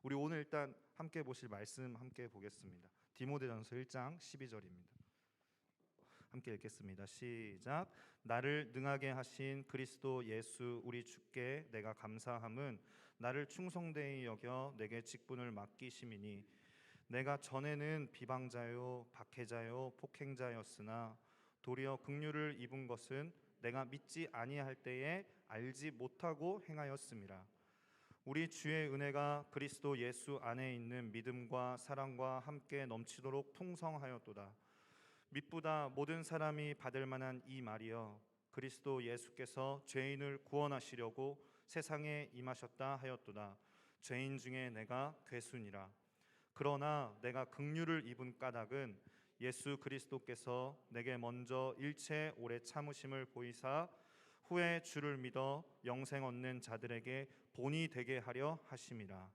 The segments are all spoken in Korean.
우리 오늘 일단 함께 보실 말씀 함께 보겠습니다. 디모데전서 1장 12절입니다. 함께 읽겠습니다. 시작. 나를 능하게 하신 그리스도 예수 우리 주께 내가 감사함은 나를 충성되이 여겨 내게 직분을 맡기심이니 내가 전에는 비방자요 박해자요 폭행자였으나 도리어 긍휼을 입은 것은 내가 믿지 아니할 때에 알지 못하고 행하였음이라. 우리 주의 은혜가 그리스도 예수 안에 있는 믿음과 사랑과 함께 넘치도록 풍성하였도다. mit보다 모든 사람이 받을 만한 이 말이여, 그리스도 예수께서 죄인을 구원하시려고 세상에 임하셨다 하였도다. 죄인 중에 내가 괴순이라. 그러나 내가 긍휼을 입은 까닭은 예수 그리스도께서 내게 먼저 일체 오래 참으심을 보이사 후에 주를 믿어 영생 얻는 자들에게 본이 되게 하려 하심이라.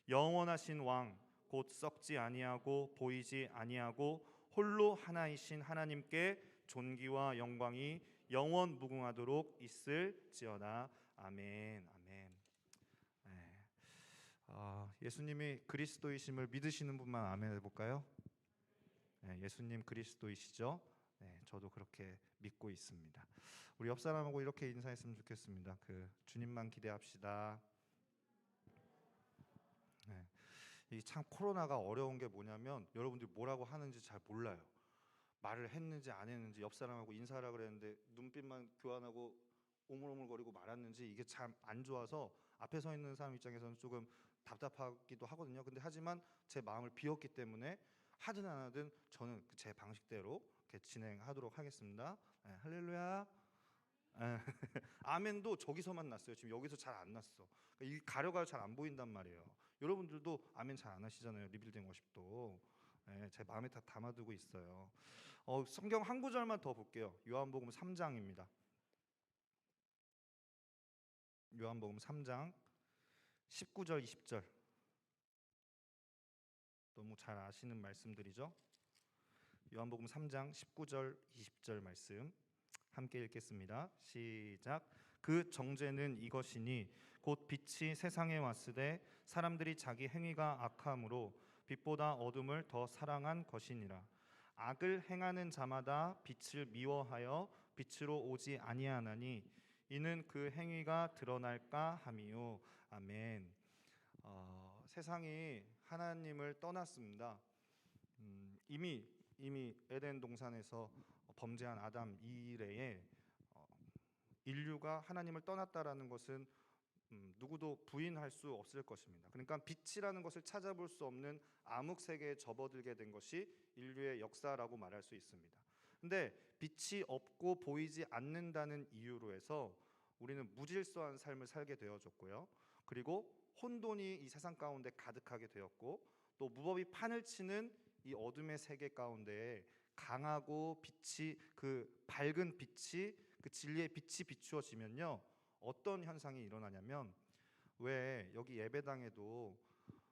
영원하신 왕 곧 썩지 아니하고 보이지 아니하고 홀로 하나이신 하나님께 존귀와 영광이 영원 무궁하도록 있을지어다. 아멘. 아멘. 네. 예수님이 그리스도이심을 믿으시는 분만 아멘 해볼까요? 네, 예수님 그리스도이시죠? 네, 저도 그렇게 믿고 있습니다. 우리 옆 사람하고 이렇게 인사했으면 좋겠습니다. 주님만 기대합시다. 네. 이 참 코로나가 어려운 게 뭐냐면 여러분들이 뭐라고 하는지 잘 몰라요. 말을 했는지 안 했는지, 옆 사람하고 인사하라 그랬는데 눈빛만 교환하고 오물오물거리고 말았는지, 이게 참 안 좋아서 앞에 서 있는 사람 입장에서는 조금 답답하기도 하거든요. 근데 하지만 제 마음을 비웠기 때문에 하든 안 하든 저는 제 방식대로 이렇게 진행하도록 하겠습니다. 네, 할렐루야. 네. 아멘도 저기서만 났어요. 지금 여기서 잘 안 났어. 그러니까 이 가려가 잘 안 보인단 말이에요. 여러분들도 아멘 잘 안 하시잖아요. 리빌딩 워십도. 네, 제 마음에 다 담아두고 있어요. 성경 한 구절만 더 볼게요. 요한복음 3장입니다. 요한복음 3장 19절 20절. 너무 잘 아시는 말씀들이죠. 요한복음 3장 19절 20절 말씀 함께 읽겠습니다. 시작. 그 정죄는 이것이니 곧 빛이 세상에 왔으되 사람들이 자기 행위가 악함으로 빛보다 어둠을 더 사랑한 것이니라. 악을 행하는 자마다 빛을 미워하여 빛으로 오지 아니하나니 이는 그 행위가 드러날까 함이요. 아멘. 세상이 하나님을 떠났습니다. 이미 에덴 동산에서 범죄한 아담 이래에 인류가 하나님을 떠났다라는 것은 누구도 부인할 수 없을 것입니다. 그러니까 빛이라는 것을 찾아볼 수 없는 암흑 세계에 접어들게 된 것이 인류의 역사라고 말할 수 있습니다. 근데 빛이 없고 보이지 않는다는 이유로 해서 우리는 무질서한 삶을 살게 되어졌고요. 그리고 혼돈이 이 세상 가운데 가득하게 되었고, 또 무법이 판을 치는 이 어둠의 세계 가운데에 강하고 밝은 빛이, 그 진리의 빛이 비추어지면요, 어떤 현상이 일어나냐면, 왜 여기 예배당에도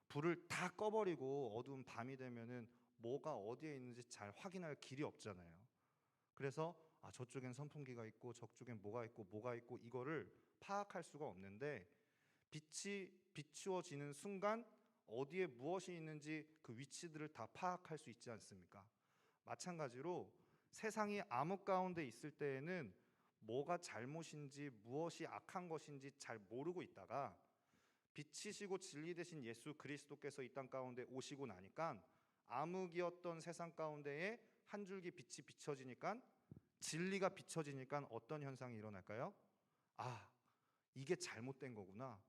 불을 다 꺼버리고 어두운 밤이 되면은 뭐가 어디에 있는지 잘 확인할 길이 없잖아요. 그래서 저쪽엔 선풍기가 있고 저쪽엔 뭐가 있고 이거를 파악할 수가 없는데, 빛이 비추어지는 순간 어디에 무엇이 있는지 그 위치들을 다 파악할 수 있지 않습니까? 마찬가지로 세상이 암흑 가운데 있을 때에는 뭐가 잘못인지 무엇이 악한 것인지 잘 모르고 있다가 빛이시고 진리 되신 예수 그리스도께서 이 땅 가운데 오시고 나니까 암흑이었던 세상 가운데에 한 줄기 빛이 비춰지니까, 진리가 비춰지니까 어떤 현상이 일어날까요? 이게 잘못된 거구나.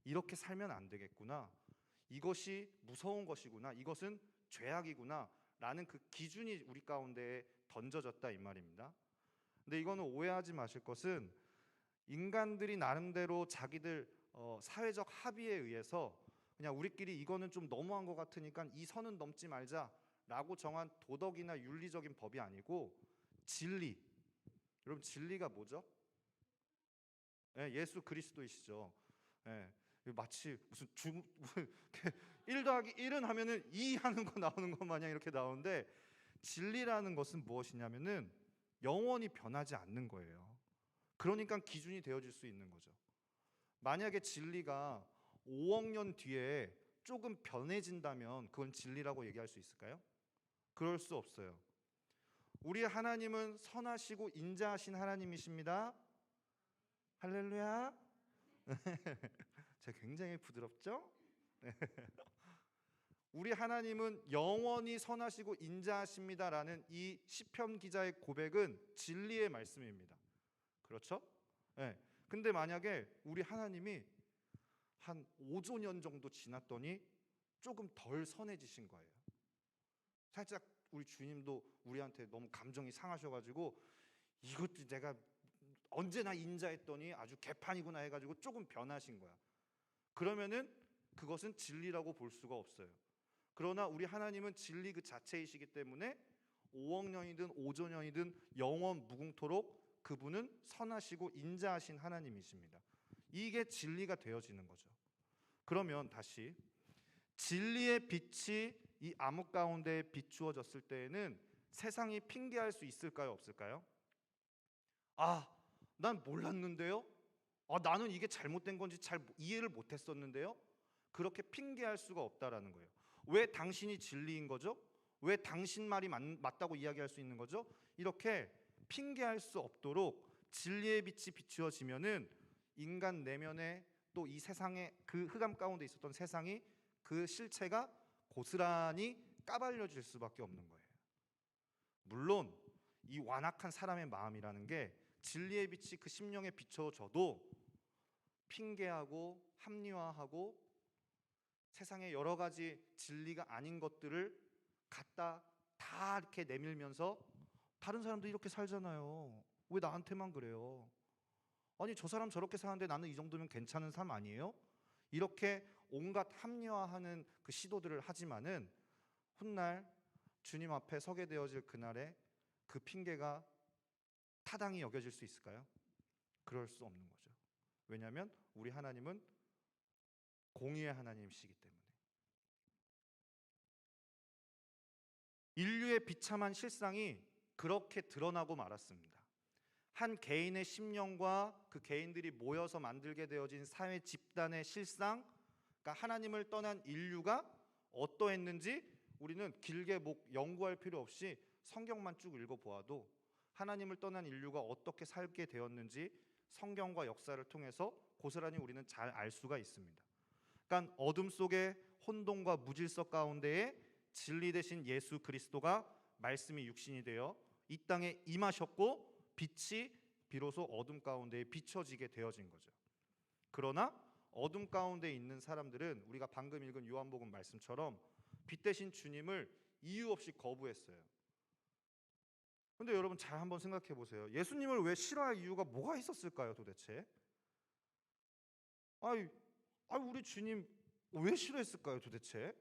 이렇게 살면 안 되겠구나. 이것이 무서운 것이구나. 이것은 죄악이구나. 라는 그 기준이 우리 가운데에 던져졌다 이 말입니다. 근데 이거는 오해하지 마실 것은, 인간들이 나름대로 자기들 사회적 합의에 의해서 그냥 우리끼리 이거는 좀 너무한 것 같으니까 이 선은 넘지 말자라고 정한 도덕이나 윤리적인 법이 아니고 진리. 여러분, 진리가 뭐죠? 예수 그리스도이시죠. 마치 무슨 1 더하기 1은 하면은 2 하는 거 나오는 것 마냥 이렇게 나오는데, 진리라는 것은 무엇이냐면은 영원히 변하지 않는 거예요. 그러니까 기준이 되어질 수 있는 거죠. 만약에 진리가 5억 년 뒤에 조금 변해진다면 그건 진리라고 얘기할 수 있을까요? 그럴 수 없어요. 우리 하나님은 선하시고 인자하신 하나님이십니다. 할렐루야. 제가 굉장히 부드럽죠? 우리 하나님은 영원히 선하시고 인자하십니다라는 이 시편 기자의 고백은 진리의 말씀입니다. 그렇죠? 네. 근데 만약에 우리 하나님이 한 5조 년 정도 지났더니 조금 덜 선해지신 거예요. 살짝 우리 주님도 우리한테 너무 감정이 상하셔가지고 이것도 내가 언제나 인자했더니 아주 개판이구나 해가지고 조금 변하신 거야. 그러면은 그것은 진리라고 볼 수가 없어요. 그러나 우리 하나님은 진리 그 자체이시기 때문에 5억 년이든 5조 년이든 영원 무궁토록 그분은 선하시고 인자하신 하나님이십니다. 이게 진리가 되어지는 거죠. 그러면 다시 진리의 빛이 이 암흑 가운데 비추어졌을 때에는 세상이 핑계할 수 있을까요, 없을까요? 아, 난 몰랐는데요. 나는 이게 잘못된 건지 잘 이해를 못했었는데요. 그렇게 핑계할 수가 없다라는 거예요. 왜 당신이 진리인 거죠? 왜 당신 말이 맞다고 이야기할 수 있는 거죠? 이렇게 핑계할 수 없도록 진리의 빛이 비추어지면은 인간 내면에 또 이 세상의 그 흑암 가운데 있었던 세상이 그 실체가 고스란히 까발려질 수밖에 없는 거예요. 물론 이 완악한 사람의 마음이라는 게 진리의 빛이 그 심령에 비춰져도 핑계하고 합리화하고 세상의 여러 가지 진리가 아닌 것들을 갖다 다 이렇게 내밀면서 다른 사람도 이렇게 살잖아요. 왜 나한테만 그래요? 아니 저 사람 저렇게 사는데 나는 이 정도면 괜찮은 삶 아니에요? 이렇게 온갖 합리화하는 그 시도들을 하지만은 훗날 주님 앞에 서게 되어질 그날에 그 핑계가 타당히 여겨질 수 있을까요? 그럴 수 없는 거죠. 왜냐하면 우리 하나님은 공의의 하나님이시기 때문에. 인류의 비참한 실상이 그렇게 드러나고 말았습니다. 한 개인의 심령과 그 개인들이 모여서 만들게 되어진 사회 집단의 실상, 그러니까 하나님을 떠난 인류가 어떠했는지 우리는 길게 연구할 필요 없이 성경만 쭉 읽어보아도 하나님을 떠난 인류가 어떻게 살게 되었는지 성경과 역사를 통해서 고스란히 우리는 잘 알 수가 있습니다. 그러니까 어둠 속의 혼돈과 무질서 가운데에 진리 되신 예수 그리스도가 말씀이 육신이 되어 이 땅에 임하셨고 빛이 비로소 어둠 가운데에 비춰지게 되어진 거죠. 그러나 어둠 가운데 있는 사람들은 우리가 방금 읽은 요한복음 말씀처럼 빛 대신 주님을 이유 없이 거부했어요. 근데 여러분 잘 한번 생각해 보세요. 예수님을 왜 싫어할 이유가 뭐가 있었을까요, 도대체? 우리 주님 왜 싫어했을까요, 도대체?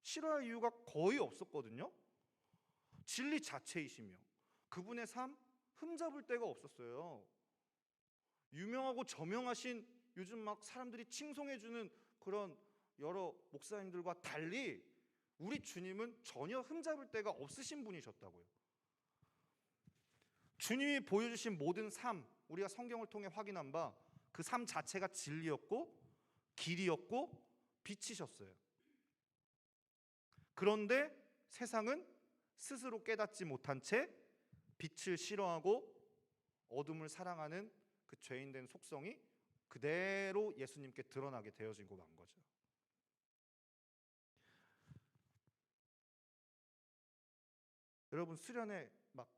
싫어할 이유가 거의 없었거든요. 진리 자체이시며 그분의 삶 흠잡을 데가 없었어요. 유명하고 저명하신 요즘 막 사람들이 칭송해주는 그런 여러 목사님들과 달리 우리 주님은 전혀 흠잡을 데가 없으신 분이셨다고요. 주님이 보여주신 모든 삶, 우리가 성경을 통해 확인한 바 그 삶 자체가 진리였고 길이었고 빛이셨어요. 그런데 세상은 스스로 깨닫지 못한 채 빛을 싫어하고 어둠을 사랑하는 그 죄인된 속성이 그대로 예수님께 드러나게 되어지고 만 거죠. 여러분 수련회 막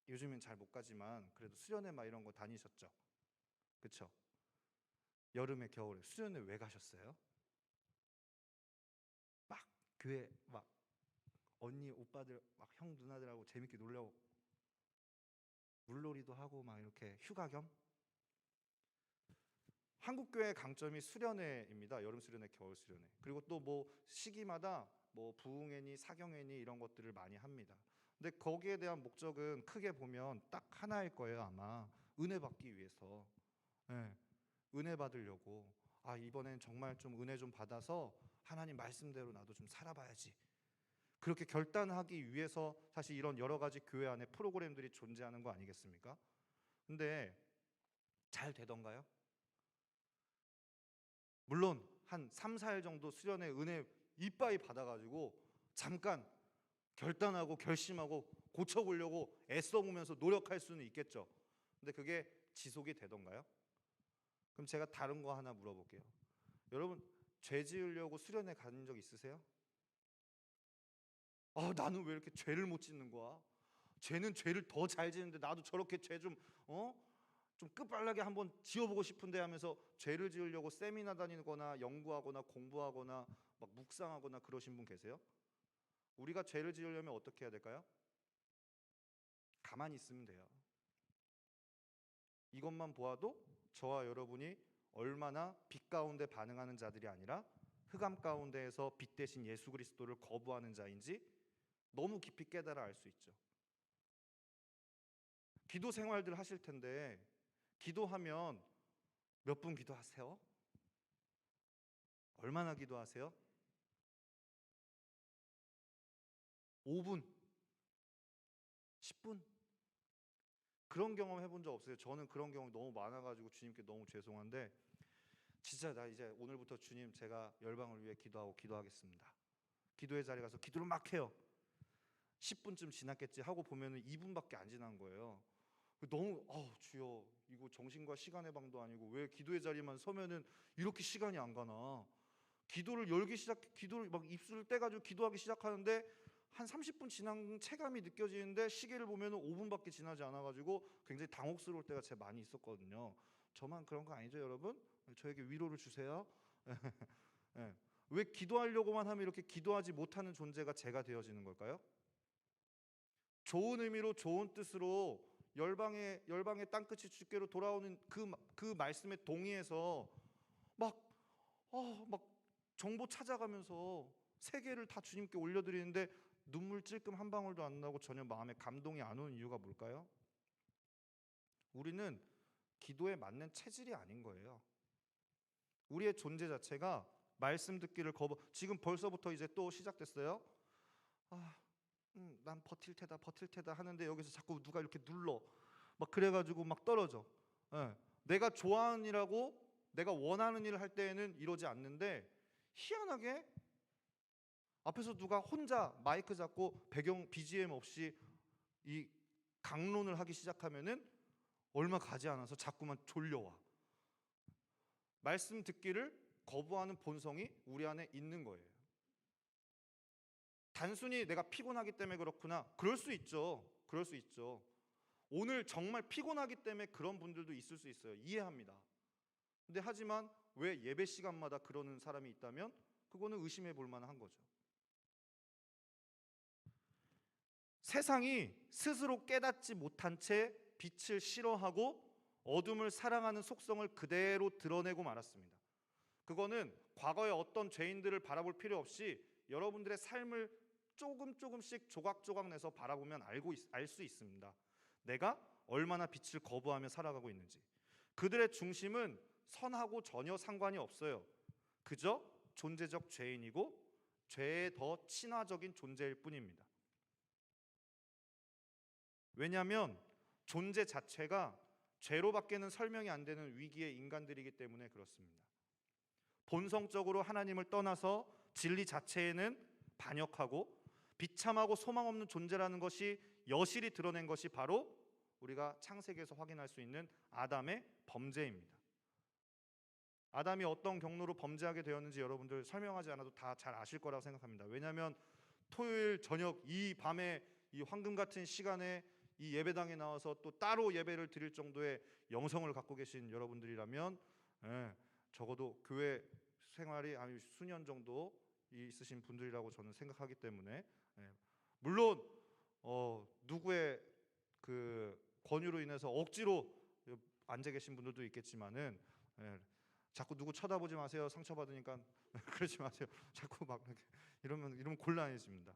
요즘엔 잘 못 가지만 그래도 수련회 막 이런 거 다니셨죠? 그렇죠? 여름에 겨울에 수련회 왜 가셨어요? 막 교회 막 언니 오빠들 막 형 누나들하고 재밌게 놀려고 물놀이도 하고 막 이렇게 휴가 겸. 한국 교회의 강점이 수련회입니다. 여름 수련회, 겨울 수련회. 그리고 또 뭐 시기마다 뭐 부흥회니 사경회니 이런 것들을 많이 합니다. 근데 거기에 대한 목적은 크게 보면 딱 하나일 거예요, 아마. 은혜 받기 위해서. 네, 은혜 받으려고. 이번엔 정말 좀 은혜 좀 받아서 하나님 말씀대로 나도 좀 살아봐야지. 그렇게 결단하기 위해서 사실 이런 여러 가지 교회 안에 프로그램들이 존재하는 거 아니겠습니까? 근데 잘 되던가요? 물론 한 3, 4일 정도 수련회 은혜 이빠이 받아가지고 잠깐 결단하고 결심하고 고쳐보려고 애써보면서 노력할 수는 있겠죠. 근데 그게 지속이 되던가요? 그럼 제가 다른 거 하나 물어볼게요. 여러분, 죄 지으려고 수련회 간 적 있으세요? 나는 왜 이렇게 죄를 못 짓는 거야? 죄는 죄를 더 잘 지는데 나도 저렇게 죄 좀 좀 끝발나게 한번 지어보고 싶은데 하면서 죄를 지으려고 세미나 다니거나 연구하거나 공부하거나 막 묵상하거나 그러신 분 계세요? 우리가 죄를 지으려면 어떻게 해야 될까요? 가만히 있으면 돼요. 이것만 보아도 저와 여러분이 얼마나 빛 가운데 반응하는 자들이 아니라 흑암 가운데에서 빛 대신 예수 그리스도를 거부하는 자인지 너무 깊이 깨달아 알 수 있죠. 기도 생활들 하실 텐데 기도하면 몇 분 기도하세요? 얼마나 기도하세요? 5분? 10분? 그런 경험 해본 적 없어요? 저는 그런 경험 너무 많아가지고 주님께 너무 죄송한데 진짜 나 이제 오늘부터 주님 제가 열방을 위해 기도하겠습니다. 기도의 자리에 가서 기도를 막 해요. 10분쯤 지났겠지 하고 보면은 2분밖에 안 지난 거예요. 너무 주여 이거 정신과 시간의 방도 아니고 왜 기도의 자리만 서면은 이렇게 시간이 안 가나. 기도를 막 입술을 떼가지고 기도하기 시작하는데 한 30분 지난 체감이 느껴지는데 시계를 보면은 5분밖에 지나지 않아가지고 굉장히 당혹스러울 때가 제가 많이 있었거든요. 저만 그런 거 아니죠, 여러분? 저에게 위로를 주세요. 네. 왜 기도하려고만 하면 이렇게 기도하지 못하는 존재가 제가 되어지는 걸까요? 좋은 의미로 좋은 뜻으로 열방의 땅끝이 주께로 돌아오는 그 말씀에 동의해서 막 정보 찾아가면서 세계를 다 주님께 올려드리는데 눈물 찔끔 한 방울도 안 나고 전혀 마음에 감동이 안 오는 이유가 뭘까요? 우리는 기도에 맞는 체질이 아닌 거예요. 우리의 존재 자체가 말씀 듣기를 지금 벌써부터 이제 또 시작됐어요. 난 버틸 테다 하는데 여기서 자꾸 누가 이렇게 눌러 막 그래가지고 막 떨어져. 내가 좋아하는 일하고 내가 원하는 일을 할 때에는 이러지 않는데 희한하게 앞에서 누가 혼자 마이크 잡고 배경 BGM 없이 이 강론을 하기 시작하면은 얼마 가지 않아서 자꾸만 졸려와. 말씀 듣기를 거부하는 본성이 우리 안에 있는 거예요. 단순히 내가 피곤하기 때문에 그렇구나. 그럴 수 있죠. 오늘 정말 피곤하기 때문에 그런 분들도 있을 수 있어요. 이해합니다. 근데 하지만 왜 예배 시간마다 그러는 사람이 있다면 그거는 의심해 볼 만한 거죠. 세상이 스스로 깨닫지 못한 채 빛을 싫어하고 어둠을 사랑하는 속성을 그대로 드러내고 말았습니다. 그거는 과거의 어떤 죄인들을 바라볼 필요 없이 여러분들의 삶을 조금씩 조각조각 내서 바라보면 알 수 있습니다. 내가 얼마나 빛을 거부하며 살아가고 있는지. 그들의 중심은 선하고 전혀 상관이 없어요. 그저 존재적 죄인이고 죄에 더 친화적인 존재일 뿐입니다. 왜냐하면 존재 자체가 죄로밖에는 설명이 안 되는 위기의 인간들이기 때문에 그렇습니다. 본성적으로 하나님을 떠나서 진리 자체에는 반역하고 비참하고 소망 없는 존재라는 것이 여실히 드러낸 것이 바로 우리가 창세기에서 확인할 수 있는 아담의 범죄입니다. 아담이 어떤 경로로 범죄하게 되었는지 여러분들 설명하지 않아도 다 잘 아실 거라고 생각합니다. 왜냐하면 토요일 저녁 이 밤에 이 황금 같은 시간에 이 예배당에 나와서 또 따로 예배를 드릴 정도의 영성을 갖고 계신 여러분들이라면 적어도 교회 생활이 수년 정도 있으신 분들이라고 저는 생각하기 때문에 물론 누구의 그 권유로 인해서 억지로 앉아 계신 분들도 있겠지만은 자꾸 누구 쳐다보지 마세요. 상처받으니까 그러지 마세요. 자꾸 막 이러면 곤란해집니다.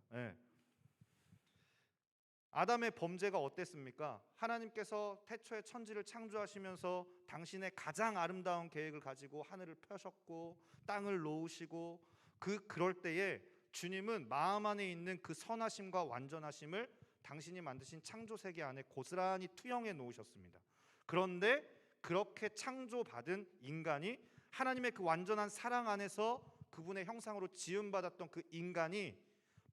아담의 범죄가 어땠습니까? 하나님께서 태초에 천지를 창조하시면서 당신의 가장 아름다운 계획을 가지고 하늘을 펴셨고 땅을 놓으시고 그럴 때에 주님은 마음 안에 있는 그 선하심과 완전하심을 당신이 만드신 창조 세계 안에 고스란히 투영해 놓으셨습니다. 그런데 그렇게 창조받은 인간이 하나님의 그 완전한 사랑 안에서 그분의 형상으로 지음받았던 그 인간이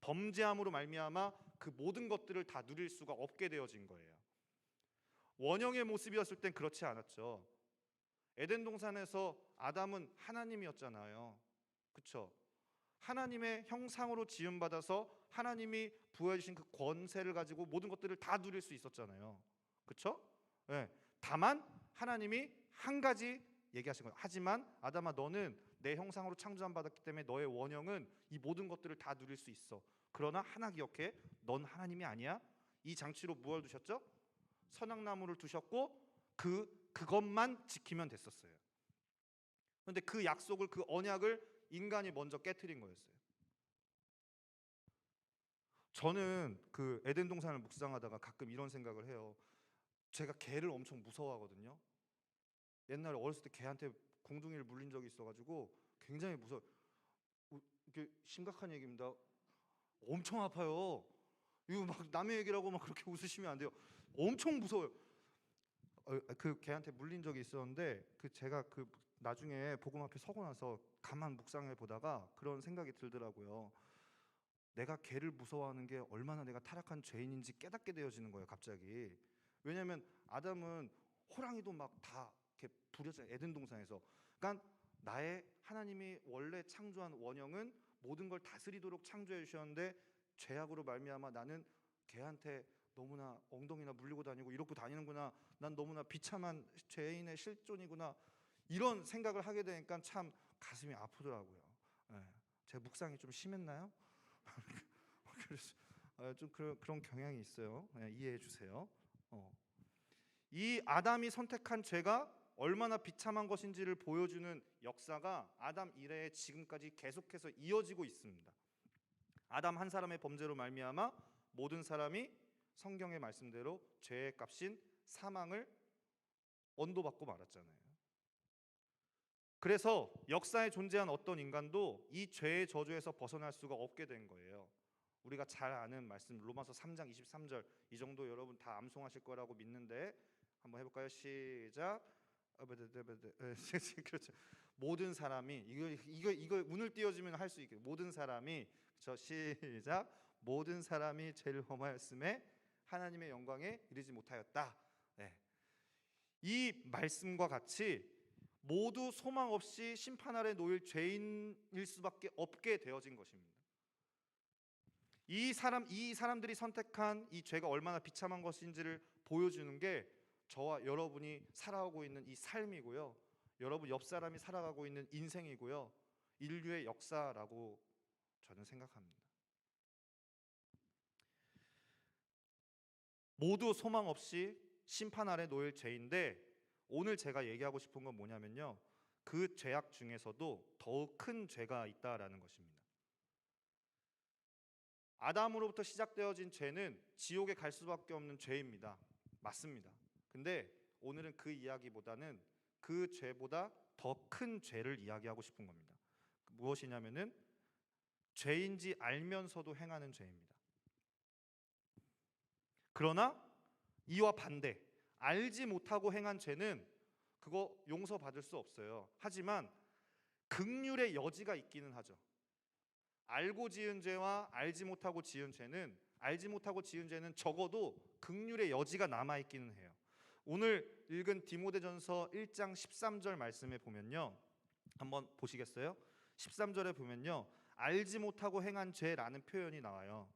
범죄함으로 말미암아 그 모든 것들을 다 누릴 수가 없게 되어진 거예요. 원형의 모습이었을 땐 그렇지 않았죠. 에덴 동산에서 아담은 하나님이었잖아요. 그렇죠? 하나님의 형상으로 지음받아서 하나님이 부여주신 그 권세를 가지고 모든 것들을 다 누릴 수 있었잖아요. 그렇죠? 네. 다만 하나님이 한 가지 얘기하신 거예요. 하지만 아담아, 너는 내 형상으로 창조함 받았기 때문에 너의 원형은 이 모든 것들을 다 누릴 수 있어. 그러나 하나 기억해. 넌 하나님이 아니야. 이 장치로 무엇을 두셨죠? 선악나무를 두셨고 그것만 지키면 됐었어요. 그런데 그 약속을, 그 언약을 인간이 먼저 깨트린 거였어요. 저는 그 에덴 동산을 묵상하다가 가끔 이런 생각을 해요. 제가 개를 엄청 무서워하거든요. 옛날에 어렸을 때 개한테 공둥이를 물린 적이 있어가지고 굉장히 무서워. 이게 심각한 얘기입니다. 엄청 아파요. 이거 막 남의 얘기라고 막 그렇게 웃으시면 안 돼요. 엄청 무서워요. 그 개한테 물린 적이 있었는데 제가 나중에 복음 앞에 서고 나서 가만 묵상해 보다가 그런 생각이 들더라고요. 내가 개를 무서워하는 게 얼마나 내가 타락한 죄인인지 깨닫게 되어지는 거예요, 갑자기. 왜냐하면 아담은 호랑이도 막 다 이렇게 부렸잖아요, 에덴 동산에서. 그러니까 나의 하나님이 원래 창조한 원형은 모든 걸 다스리도록 창조해 주셨는데 죄악으로 말미암아 나는 개한테 너무나 엉덩이나 물리고 다니고 이러고 다니는구나. 난 너무나 비참한 죄인의 실존이구나. 이런 생각을 하게 되니까 참 가슴이 아프더라고요. 네. 제 묵상이 좀 심했나요? 그래서 좀 그런 경향이 있어요. 네, 이해해 주세요. 이 아담이 선택한 죄가 얼마나 비참한 것인지를 보여주는 역사가 아담 이래에 지금까지 계속해서 이어지고 있습니다. 아담 한 사람의 범죄로 말미암아 모든 사람이 성경의 말씀대로 죄의 값인 사망을 언도받고 말았잖아요. 그래서 역사에 존재한 어떤 인간도 이 죄의 저주에서 벗어날 수가 없게 된 거예요. 우리가 잘 아는 말씀 로마서 3장 23절, 이 정도 여러분 다 암송하실 거라고 믿는데 한번 해볼까요? 시작. 그렇죠. 모든 사람이 이거 운을 띄워주면 할 수 있게, 모든 사람이 시작. 모든 사람이 죄를 범하였음에 하나님의 영광에 이르지 못하였다. 네. 이 말씀과 같이 모두 소망 없이 심판 아래 놓일 죄인일 수밖에 없게 되어진 것입니다. 이 사람들이 선택한 이 죄가 얼마나 비참한 것인지를 보여주는 게 저와 여러분이 살아가고 있는 이 삶이고요, 여러분 옆 사람이 살아가고 있는 인생이고요, 인류의 역사라고 저는 생각합니다. 모두 소망 없이 심판 아래 놓일 죄인데, 오늘 제가 얘기하고 싶은 건 뭐냐면요, 그 죄악 중에서도 더욱 큰 죄가 있다라는 것입니다. 아담으로부터 시작되어진 죄는 지옥에 갈 수밖에 없는 죄입니다. 맞습니다. 근데 오늘은 그 이야기보다는 그 죄보다 더 큰 죄를 이야기하고 싶은 겁니다. 무엇이냐면은 죄인지 알면서도 행하는 죄입니다. 그러나 이와 반대, 알지 못하고 행한 죄는 그거 용서받을 수 없어요. 하지만 긍휼의 여지가 있기는 하죠. 알고 지은 죄와 알지 못하고 지은 죄는, 알지 못하고 지은 죄는 적어도 긍휼의 여지가 남아 있기는 해요. 오늘 읽은 디모데전서 1장 13절 말씀에 보면요, 한번 보시겠어요? 13절에 보면요, 알지 못하고 행한 죄라는 표현이 나와요.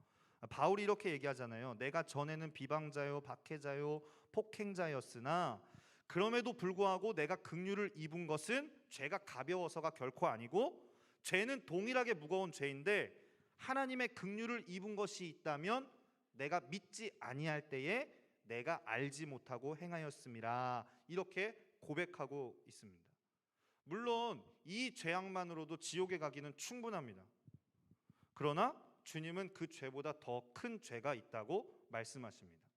바울이 이렇게 얘기하잖아요. 내가 전에는 비방자요 박해자요 폭행자였으나 그럼에도 불구하고 내가 긍휼을 입은 것은 죄가 가벼워서가 결코 아니고 죄는 동일하게 무거운 죄인데 하나님의 긍휼을 입은 것이 있다면 내가 믿지 아니할 때에 내가 알지 못하고 행하였음이라, 이렇게 고백하고 있습니다. 물론 이 죄악만으로도 지옥에 가기는 충분합니다. 그러나 주님은 그 죄보다 더 큰 죄가 있다고 말씀하십니다.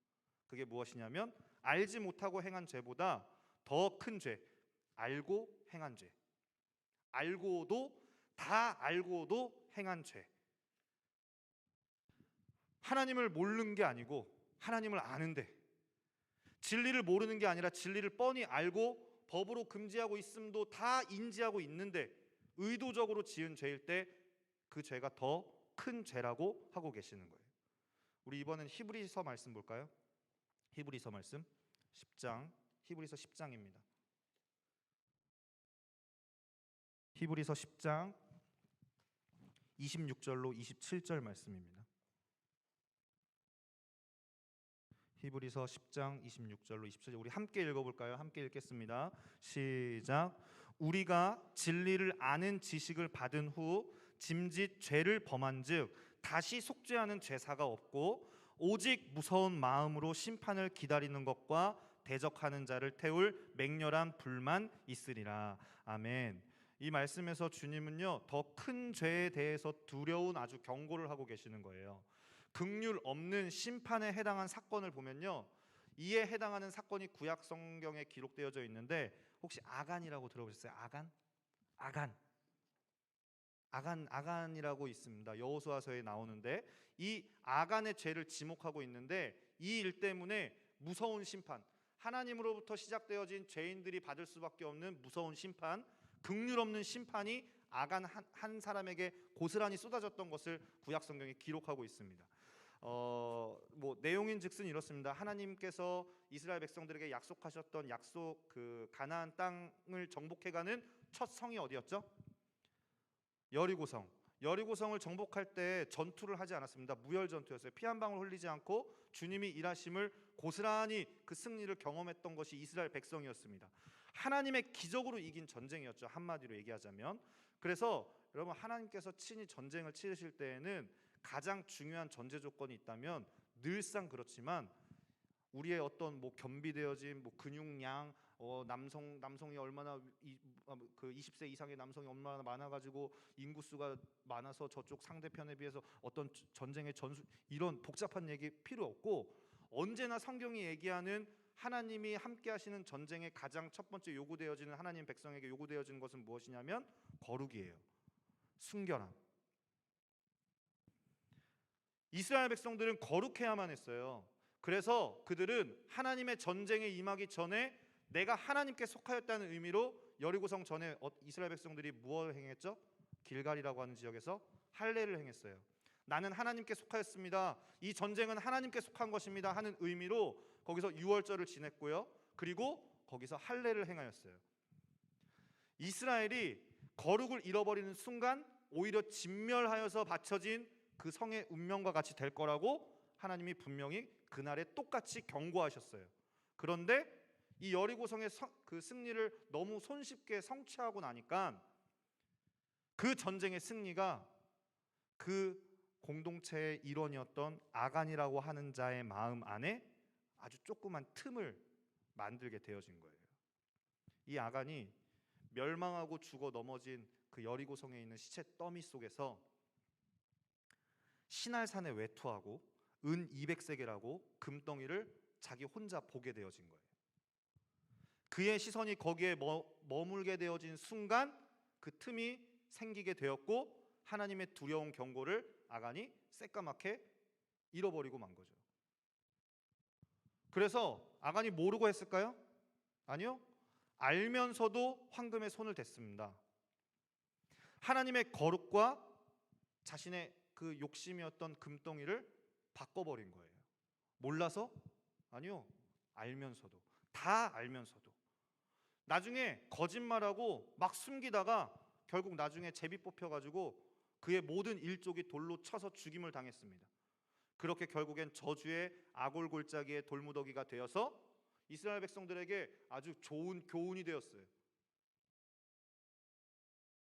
그게 무엇이냐면 알지 못하고 행한 죄보다 더 큰 죄, 알고 행한 죄. 다 알고도 행한 죄. 하나님을 모르는 게 아니고 하나님을 아는데, 진리를 모르는 게 아니라 진리를 뻔히 알고 법으로 금지하고 있음도 다 인지하고 있는데 의도적으로 지은 죄일 때 그 죄가 더 큰 죄라고 하고 계시는 거예요. 우리 이번엔 히브리서 말씀 볼까요? 히브리서 말씀 10장, 히브리서 10장입니다. 히브리서 10장 26절로 27절 말씀입니다. 히브리서 10장 26절로 27절 우리 함께 읽어볼까요? 함께 읽겠습니다. 시작. 우리가 진리를 아는 지식을 받은 후 짐짓 죄를 범한즉 다시 속죄하는 죄사가 없고 오직 무서운 마음으로 심판을 기다리는 것과 대적하는 자를 태울 맹렬한 불만 있으리라. 아멘. 이 말씀에서 주님은요, 더 큰 죄에 대해서 두려운 아주 경고를 하고 계시는 거예요. 긍휼 없는 심판에 해당한 사건을 보면요, 이에 해당하는 사건이 구약 성경에 기록되어져 있는데 혹시 아간이라고 들어보셨어요? 아간이라고 있습니다. 여호수아서에 나오는데 이 아간의 죄를 지목하고 있는데 이 일 때문에 무서운 심판, 하나님으로부터 시작되어진 죄인들이 받을 수밖에 없는 무서운 심판, 긍휼 없는 심판이 아간 한 사람에게 고스란히 쏟아졌던 것을 구약 성경에 기록하고 있습니다. 내용인즉슨 이렇습니다. 하나님께서 이스라엘 백성들에게 약속하셨던 약속 그 가나안 땅을 정복해가는 첫 성이 어디였죠? 여리고성. 여리고성을 정복할 때 전투를 하지 않았습니다. 무혈 전투였어요. 피 한 방울 흘리지 않고 주님이 일하심을 고스란히 그 승리를 경험했던 것이 이스라엘 백성이었습니다. 하나님의 기적으로 이긴 전쟁이었죠. 한마디로 얘기하자면. 그래서 여러분, 하나님께서 친히 전쟁을 치르실 때에는 가장 중요한 전제 조건이 있다면 늘상 그렇지만 우리의 어떤 겸비되어진 근육량, 남성이 얼마나 그 20세 이상의 남성이 얼마나 많아가지고 인구수가 많아서 저쪽 상대편에 비해서 어떤 전쟁의 전술, 이런 복잡한 얘기 필요 없고, 언제나 성경이 얘기하는 하나님이 함께 하시는 전쟁의 가장 첫 번째 요구되어지는, 하나님 백성에게 요구되어지는 것은 무엇이냐면 거룩이에요. 순결함. 이스라엘 백성들은 거룩해야만 했어요. 그래서 그들은 하나님의 전쟁에 임하기 전에 내가 하나님께 속하였다는 의미로 여리고성 전에 이스라엘 백성들이 무엇을 행했죠? 길갈이라고 하는 지역에서 할례를 행했어요. 나는 하나님께 속하였습니다. 이 전쟁은 하나님께 속한 것입니다 하는 의미로 거기서 유월절을 지냈고요. 그리고 거기서 할례를 행하였어요. 이스라엘이 거룩을 잃어버리는 순간 오히려 진멸하여서 바쳐진 그 성의 운명과 같이 될 거라고 하나님이 분명히 그날에 똑같이 경고하셨어요. 그런데 이 여리고성의 그 승리를 너무 손쉽게 성취하고 나니까 그 전쟁의 승리가 그 공동체의 일원이었던 아간이라고 하는 자의 마음 안에 아주 조그만 틈을 만들게 되어진 거예요. 이 아간이 멸망하고 죽어 넘어진 그 여리고성에 있는 시체 더미 속에서 신할산에 외투하고 은 200세겔하고 금덩이를 자기 혼자 보게 되어진 거예요. 그의 시선이 거기에 머물게 되어진 순간 그 틈이 생기게 되었고 하나님의 두려운 경고를 아간이 새까맣게 잃어버리고 만 거죠. 그래서 아간이 모르고 했을까요? 아니요. 알면서도 황금에 손을 댔습니다. 하나님의 거룩과 자신의 그 욕심이었던 금덩이를 바꿔버린 거예요. 몰라서? 아니요. 알면서도. 다 알면서도. 나중에 거짓말하고 막 숨기다가 결국 나중에 제비 뽑혀가지고 그의 모든 일족이 돌로 쳐서 죽임을 당했습니다. 그렇게 결국엔 저주의 아골골짜기의 돌무더기가 되어서 이스라엘 백성들에게 아주 좋은 교훈이 되었어요.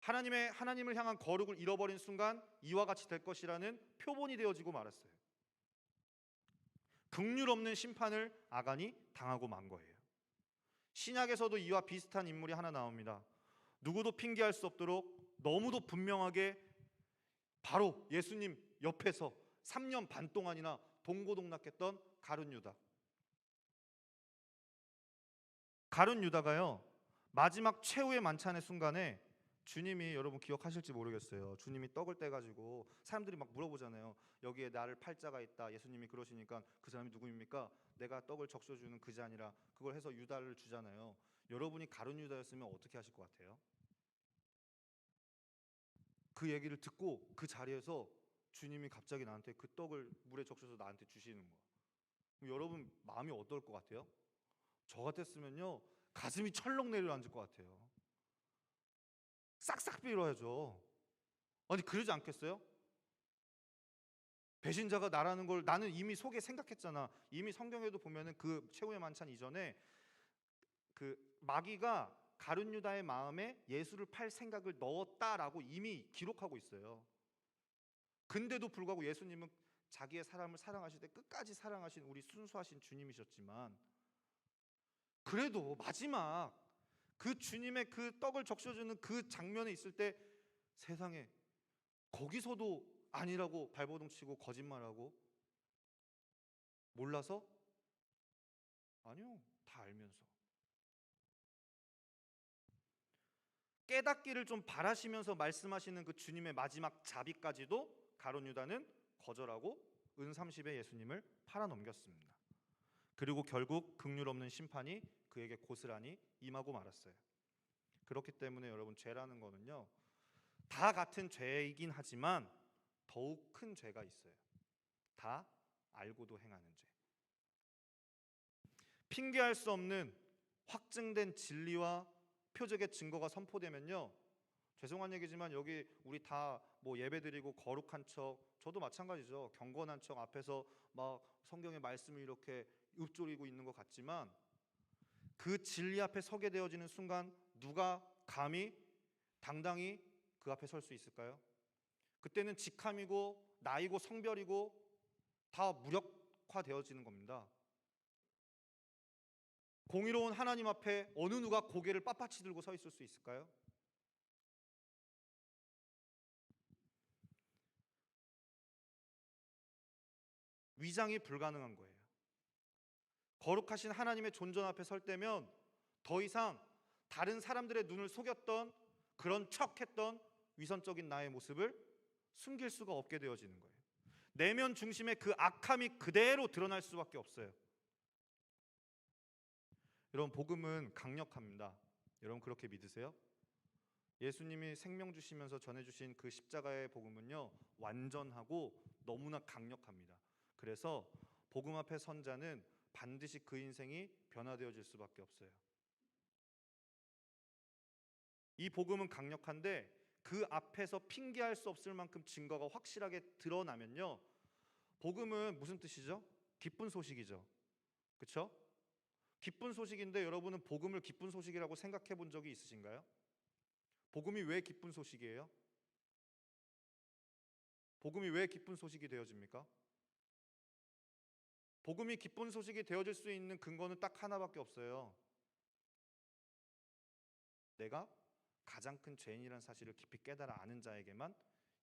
하나님을 향한 거룩을 잃어버린 순간 이와 같이 될 것이라는 표본이 되어지고 말았어요. 긍휼 없는 심판을 아간이 당하고 만 거예요. 신약에서도 이와 비슷한 인물이 하나 나옵니다. 누구도 핑계할 수 없도록 너무도 분명하게 바로 예수님 옆에서 3년 반 동안이나 동고동락했던 가룟 유다. 가룟 유다가요, 마지막 최후의 만찬의 순간에 주님이, 여러분 기억하실지 모르겠어요. 주님이 떡을 떼가지고 사람들이 막 물어보잖아요. 여기에 나를 팔 자가 있다. 예수님이 그러시니까 그 사람이 누구입니까? 내가 떡을 적셔주는 그 자니라. 그걸 해서 유다를 주잖아요. 여러분이 가룟 유다였으면 어떻게 하실 것 같아요? 그 얘기를 듣고 그 자리에서 주님이 갑자기 나한테 그 떡을 물에 적셔서 나한테 주시는 거야. 그럼 여러분 마음이 어떨 것 같아요? 저 같았으면요 가슴이 철렁 내려앉을 것 같아요. 싹싹 빌어야죠. 아니 그러지 않겠어요? 배신자가 나라는 걸 나는 이미 속에 생각했잖아. 이미 성경에도 보면은 그 최후의 만찬 이전에 그 마귀가 가룟 유다의 마음에 예수를 팔 생각을 넣었다라고 이미 기록하고 있어요. 근데도 불구하고 예수님은 자기의 사람을 사랑하실 때 끝까지 사랑하신 우리 순수하신 주님이셨지만, 그래도 마지막 그 주님의 그 떡을 적셔주는 그 장면에 있을 때 세상에 거기서도 아니라고 발버둥 치고 거짓말하고 몰라서? 아니요, 다 알면서 깨닫기를 좀 바라시면서 말씀하시는 그 주님의 마지막 자비까지도 가룟 유다는 거절하고 은30에 예수님을 팔아넘겼습니다. 그리고 결국 긍휼 없는 심판이 그에게 고스란히 임하고 말았어요. 그렇기 때문에 여러분, 죄라는 거는요 다 같은 죄이긴 하지만 더욱 큰 죄가 있어요. 다 알고도 행하는 죄. 핑계할 수 없는 확증된 진리와 표적의 증거가 선포되면요, 죄송한 얘기지만 여기 우리 다 뭐 예배드리고 거룩한 척, 저도 마찬가지죠. 경건한 척 앞에서 막 성경의 말씀을 이렇게 읊조리고 있는 것 같지만 그 진리 앞에 서게 되어지는 순간 누가 감히 당당히 그 앞에 설 수 있을까요? 그때는 직함이고 나이고 성별이고 다 무력화되어지는 겁니다. 공의로운 하나님 앞에 어느 누가 고개를 빳빳이 들고 서 있을 수 있을까요? 위장이 불가능한 거예요. 거룩하신 하나님의 존전 앞에 설 때면 더 이상 다른 사람들의 눈을 속였던 그런 척했던 위선적인 나의 모습을 숨길 수가 없게 되어지는 거예요. 내면 중심의 그 악함이 그대로 드러날 수밖에 없어요. 여러분, 복음은 강력합니다. 여러분 그렇게 믿으세요? 예수님이 생명 주시면서 전해주신 그 십자가의 복음은요 완전하고 너무나 강력합니다. 그래서 복음 앞에 선 자는 반드시 그 인생이 변화되어질 수밖에 없어요. 이 복음은 강력한데 그 앞에서 핑계할 수 없을 만큼 증거가 확실하게 드러나면요, 복음은 무슨 뜻이죠? 기쁜 소식이죠. 그렇죠? 기쁜 소식인데 여러분은 복음을 기쁜 소식이라고 생각해 본 적이 있으신가요? 복음이 왜 기쁜 소식이에요? 복음이 왜 기쁜 소식이 되어집니까? 복음이 기쁜 소식이 되어질 수 있는 근거는 딱 하나밖에 없어요. 내가 가장 큰 죄인이라는 사실을 깊이 깨달아 아는 자에게만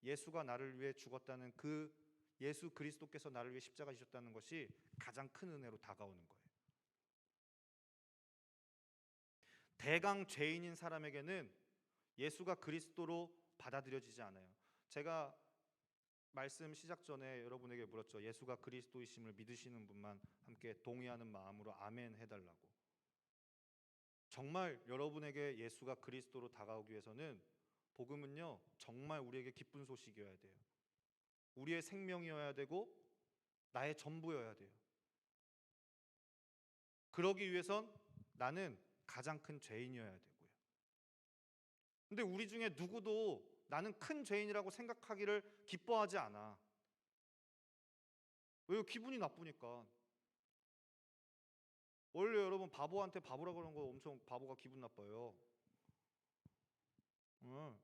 예수가 나를 위해 죽었다는 그 예수 그리스도께서 나를 위해 십자가 지셨다는 것이 가장 큰 은혜로 다가오는 거예요. 대강 죄인인 사람에게는 예수가 그리스도로 받아들여지지 않아요. 제가 말씀 시작 전에 여러분에게 물었죠. 예수가 그리스도이심을 믿으시는 분만 함께 동의하는 마음으로 아멘 해달라고. 정말 여러분에게 예수가 그리스도로 다가오기 위해서는 복음은요 정말 우리에게 기쁜 소식이어야 돼요. 우리의 생명이어야 되고 나의 전부여야 돼요. 그러기 위해선 나는 가장 큰 죄인이어야 되고요. 근데 우리 중에 누구도 나는 큰 죄인이라고 생각하기를 기뻐하지 않아. 왜요? 기분이 나쁘니까. 원래 여러분 바보한테 바보라 그러는 거 엄청 바보가 기분 나빠요. 응.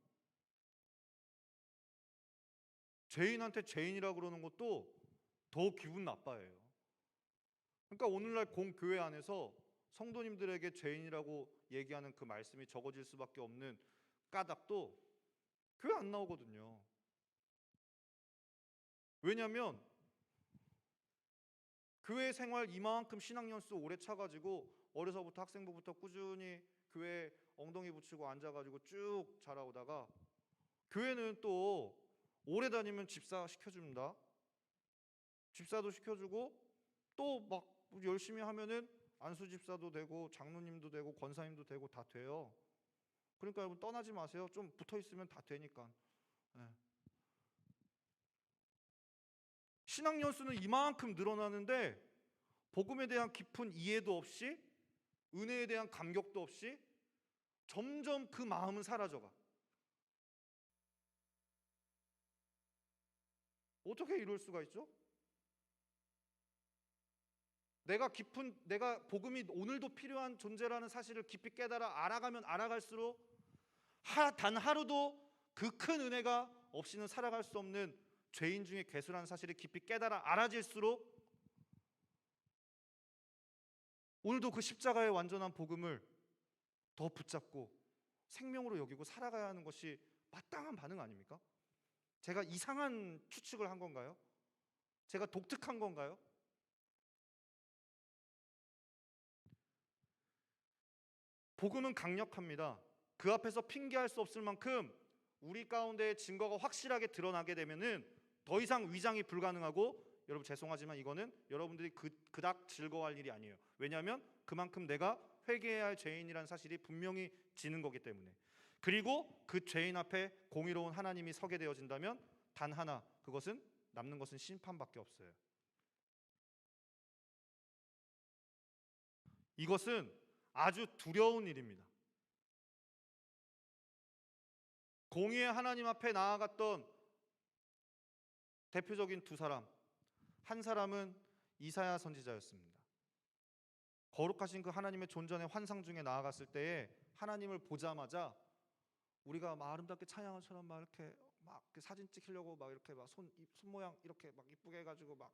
죄인한테 죄인이라 그러는 것도 더 기분 나빠해요. 그러니까 오늘날 공교회 안에서 성도님들에게 죄인이라고 얘기하는 그 말씀이 적어질 수밖에 없는 까닭도 교회 안 나오거든요. 왜냐하면 교회 생활 이만큼 신학년수 오래 차가지고 어려서부터 학생부부터 꾸준히 교회 엉덩이 붙이고 앉아가지고 쭉 자라오다가 교회는 또 오래 다니면 집사 시켜줍니다. 집사도 시켜주고 또 막 열심히 하면은 안수 집사도 되고 장로님도 되고 권사님도 되고 다 돼요. 그러니까 여러분 떠나지 마세요. 좀 붙어 있으면 다 되니까. 예. 신앙 연수는 이만큼 늘어나는데 복음에 대한 깊은 이해도 없이, 은혜에 대한 감격도 없이 점점 그 마음은 사라져가. 어떻게 이럴 수가 있죠? 내가 복음이 오늘도 필요한 존재라는 사실을 깊이 깨달아 알아가면 알아갈수록 단 하루도 그 큰 은혜가 없이는 살아갈 수 없는 죄인 중에 괴수라는 사실을 깊이 깨달아 알아질수록 오늘도 그 십자가의 완전한 복음을 더 붙잡고 생명으로 여기고 살아가야 하는 것이 마땅한 반응 아닙니까? 제가 이상한 추측을 한 건가요? 제가 독특한 건가요? 복음은 강력합니다. 그 앞에서 핑계할 수 없을 만큼 우리 가운데의 증거가 확실하게 드러나게 되면은 더 이상 위장이 불가능하고, 여러분 죄송하지만 이거는 여러분들이 그닥 즐거워할 일이 아니에요. 왜냐하면 그만큼 내가 회개해야 할 죄인이라는 사실이 분명히 지는 거기 때문에. 그리고 그 죄인 앞에 공의로운 하나님이 서게 되어진다면 단 하나, 그것은 남는 것은 심판밖에 없어요. 이것은 아주 두려운 일입니다. 공의의 하나님 앞에 나아갔던 대표적인 두 사람, 한 사람은 이사야 선지자였습니다. 거룩하신 그 하나님의 존전의 환상 중에 나아갔을 때에 하나님을 보자마자 우리가 막 아름답게 찬양처럼 막 이렇게 사진 찍히려고 막 이렇게 막 손 모양 이렇게 막 이쁘게 해가지고 막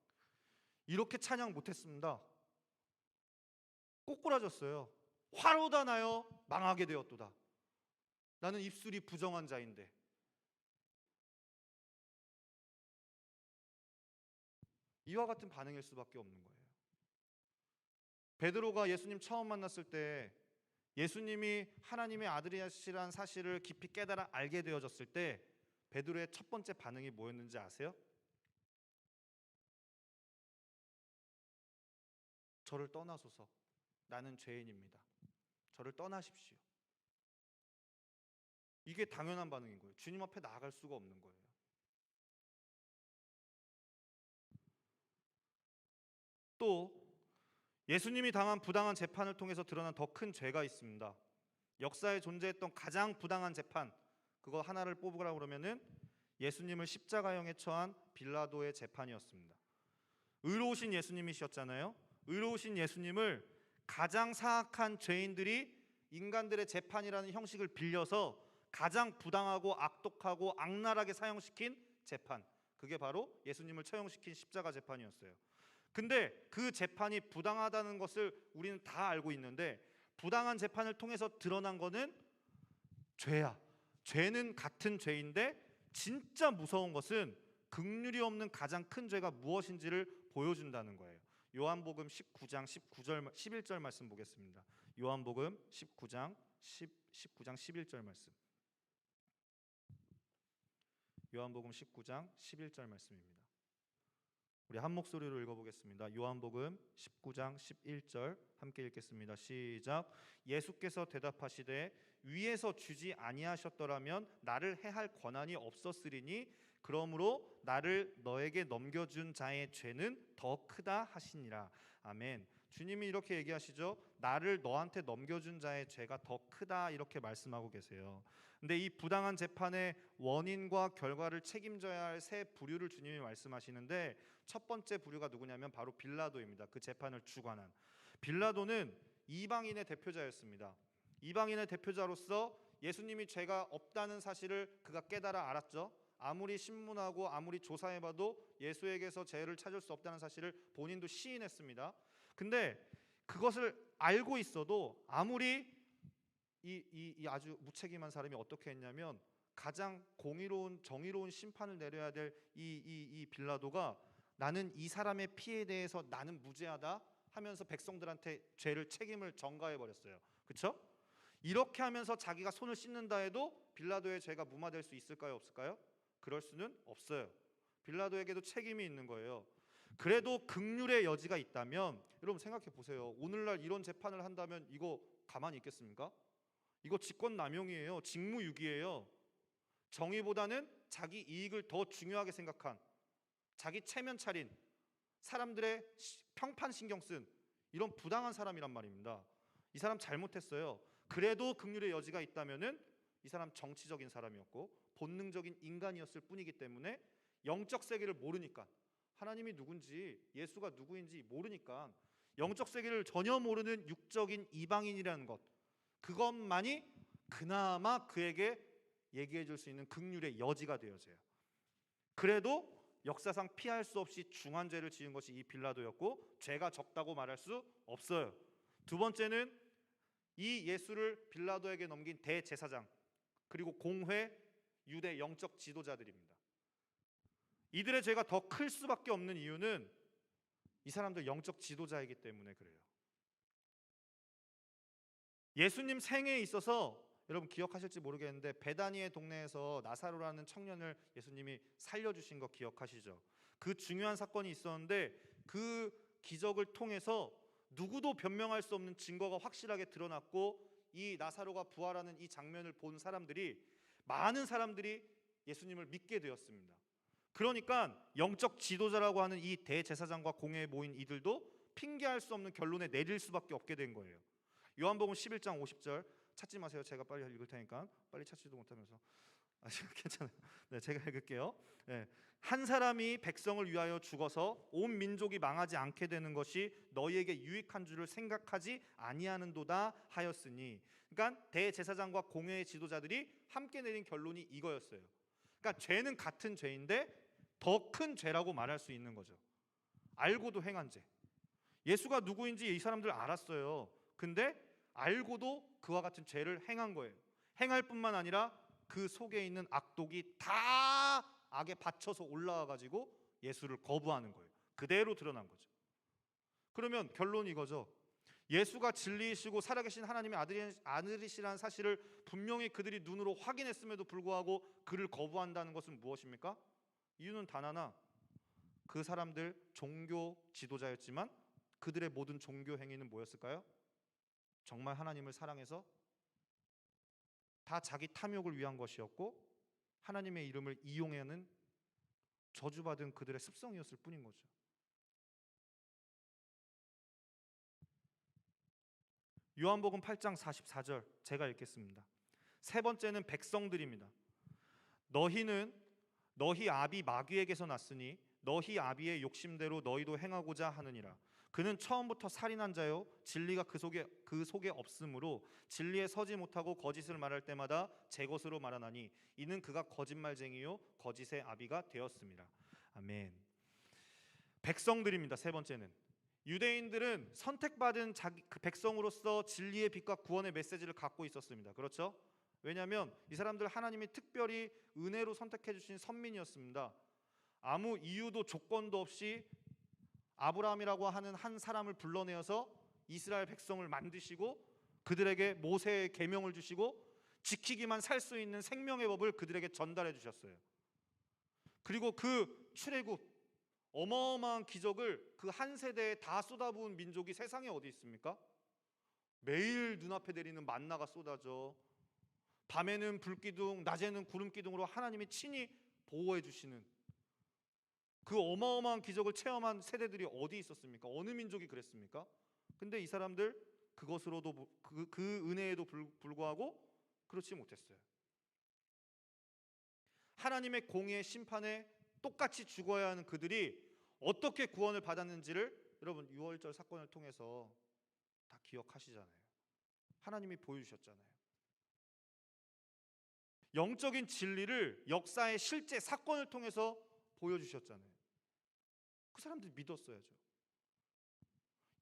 이렇게 찬양 못했습니다. 꼬꾸라졌어요. 화로다 나여 망하게 되었도다. 나는 입술이 부정한 자인데. 이와 같은 반응일 수밖에 없는 거예요. 베드로가 예수님 처음 만났을 때 예수님이 하나님의 아들이시라는 사실을 깊이 깨달아 알게 되어졌을 때 베드로의 첫 번째 반응이 뭐였는지 아세요? 저를 떠나소서. 나는 죄인입니다. 저를 떠나십시오. 이게 당연한 반응인 거예요. 주님 앞에 나아갈 수가 없는 거예요. 또 예수님이 당한 부당한 재판을 통해서 드러난 더 큰 죄가 있습니다. 역사에 존재했던 가장 부당한 재판, 그거 하나를 뽑으라고 그러면은 예수님을 십자가형에 처한 빌라도의 재판이었습니다. 의로우신 예수님이셨잖아요. 의로우신 예수님을 가장 사악한 죄인들이 인간들의 재판이라는 형식을 빌려서 가장 부당하고 악독하고 악랄하게 사형시킨 재판, 그게 바로 예수님을 처형시킨 십자가 재판이었어요. 근데 그 재판이 부당하다는 것을 우리는 다 알고 있는데, 부당한 재판을 통해서 드러난 거는 죄야. 죄는 같은 죄인데 진짜 무서운 것은 긍휼이 없는 가장 큰 죄가 무엇인지를 보여준다는 거예요. 요한복음 19장 11절 말씀 보겠습니다. 요한복음 19장 11절 말씀. 요한복음 19장 11절 말씀입니다. 우리 한 목소리로 읽어보겠습니다. 요한복음 19장 11절 함께 읽겠습니다. 시작. 예수께서 대답하시되 위에서 주지 아니하셨더라면 나를 해할 권한이 없었으리니 그러므로 나를 너에게 넘겨준 자의 죄는 더 크다 하시니라. 아멘. 주님이 이렇게 얘기하시죠. 나를 너한테 넘겨준 자의 죄가 더 크다, 이렇게 말씀하고 계세요. 근데 이 부당한 재판의 원인과 결과를 책임져야 할 세 부류를 주님이 말씀하시는데, 첫 번째 부류가 누구냐면 바로 빌라도입니다. 그 재판을 주관한 빌라도는 이방인의 대표자였습니다. 이방인의 대표자로서 예수님이 죄가 없다는 사실을 그가 깨달아 알았죠. 아무리 신문하고 아무리 조사해봐도 예수에게서 죄를 찾을 수 없다는 사실을 본인도 시인했습니다. 근데 그것을 알고 있어도 아무리 이 아주 무책임한 사람이 어떻게 했냐면, 가장 공의로운 정의로운 심판을 내려야 될 이 빌라도가 나는 이 사람의 피해에 대해서 나는 무죄하다 하면서 백성들한테 죄를 책임을 전가해 버렸어요. 그렇죠? 이렇게 하면서 자기가 손을 씻는다 해도 빌라도의 죄가 무마될 수 있을까요, 없을까요? 그럴 수는 없어요. 빌라도에게도 책임이 있는 거예요. 그래도 긍휼의 여지가 있다면, 여러분 생각해 보세요. 오늘날 이런 재판을 한다면 이거 가만히 있겠습니까? 이거 직권남용이에요. 직무유기예요. 정의보다는 자기 이익을 더 중요하게 생각한, 자기 체면 차린, 사람들의 평판 신경 쓴 이런 부당한 사람이란 말입니다. 이 사람 잘못했어요. 그래도 긍휼의 여지가 있다면은 이 사람 정치적인 사람이었고 본능적인 인간이었을 뿐이기 때문에 영적 세계를 모르니까, 하나님이 누군지 예수가 누구인지 모르니까, 영적 세계를 전혀 모르는 육적인 이방인이라는 것, 그것만이 그나마 그에게 얘기해 줄 수 있는 긍휼의 여지가 되어져요. 그래도 역사상 피할 수 없이 중한 죄를 지은 것이 이 빌라도였고 죄가 적다고 말할 수 없어요. 두 번째는 이 예수를 빌라도에게 넘긴 대제사장, 그리고 공회, 유대 영적 지도자들입니다. 이들의 죄가 더 클 수밖에 없는 이유는 이 사람들 영적 지도자이기 때문에 그래요. 예수님 생애에 있어서 여러분 기억하실지 모르겠는데 베다니의 동네에서 나사로라는 청년을 예수님이 살려주신 거 기억하시죠? 그 중요한 사건이 있었는데 그 기적을 통해서 누구도 변명할 수 없는 증거가 확실하게 드러났고, 이 나사로가 부활하는 이 장면을 본 사람들이, 많은 사람들이 예수님을 믿게 되었습니다. 그러니까 영적 지도자라고 하는 이 대제사장과 공회에 모인 이들도 핑계할 수 없는 결론에 내릴 수밖에 없게 된 거예요. 요한복음 11장 50절 찾지 마세요. 제가 빨리 읽을 테니까. 빨리 찾지도 못하면서. 괜찮아요. 네, 제가 읽을게요. 네. 한 사람이 백성을 위하여 죽어서 온 민족이 망하지 않게 되는 것이 너희에게 유익한 줄을 생각하지 아니하는도다 하였으니. 그러니까 대제사장과 공회의 지도자들이 함께 내린 결론이 이거였어요. 그러니까 죄는 같은 죄인데 더 큰 죄라고 말할 수 있는 거죠. 알고도 행한 죄. 예수가 누구인지 이 사람들 알았어요. 근데 알고도 그와 같은 죄를 행한 거예요. 행할 뿐만 아니라 그 속에 있는 악독이 다 악에 받쳐서 올라와 가지고 예수를 거부하는 거예요. 그대로 드러난 거죠. 그러면 결론이 이거죠. 예수가 진리이시고 살아계신 하나님의 아들이시라는 사실을 분명히 그들이 눈으로 확인했음에도 불구하고 그를 거부한다는 것은 무엇입니까? 이유는 단 하나, 그 사람들 종교 지도자였지만 그들의 모든 종교 행위는 뭐였을까요? 정말 하나님을 사랑해서 다 자기 탐욕을 위한 것이었고 하나님의 이름을 이용하는 저주받은 그들의 습성이었을 뿐인 거죠. 요한복음 8장 44절 제가 읽겠습니다. 세 번째는 백성들입니다. 너희는 너희 아비 마귀에게서 났으니 너희 아비의 욕심대로 너희도 행하고자 하느니라. 그는 처음부터 살인한 자요 진리가 그 속에 없으므로 진리에 서지 못하고 거짓을 말할 때마다 제 것으로 말하나니 이는 그가 거짓말쟁이요 거짓의 아비가 되었습니다. 아멘. 백성들입니다. 세 번째는 유대인들은 선택받은 그 백성으로서 진리의 빛과 구원의 메시지를 갖고 있었습니다. 그렇죠? 왜냐하면 이 사람들 하나님이 특별히 은혜로 선택해 주신 선민이었습니다. 아무 이유도 조건도 없이 아브라함이라고 하는 한 사람을 불러내어서 이스라엘 백성을 만드시고 그들에게 모세의 계명을 주시고 지키기만 살 수 있는 생명의 법을 그들에게 전달해 주셨어요. 그리고 그 출애굽 어마어마한 기적을 그 한 세대에 다 쏟아부은 민족이 세상에 어디 있습니까? 매일 눈앞에 내리는 만나가 쏟아져 밤에는 불기둥, 낮에는 구름기둥으로 하나님이 친히 보호해 주시는 그 어마어마한 기적을 체험한 세대들이 어디 있었습니까? 어느 민족이 그랬습니까? 근데 이 사람들 그것으로도 그 은혜에도 불구하고 그렇지 못했어요. 하나님의 공의의 심판에 똑같이 죽어야 하는 그들이 어떻게 구원을 받았는지를 여러분 6월절 사건을 통해서 다 기억하시잖아요. 하나님이 보여주셨잖아요. 영적인 진리를 역사의 실제 사건을 통해서 보여주셨잖아요. 그 사람들이 믿었어야죠.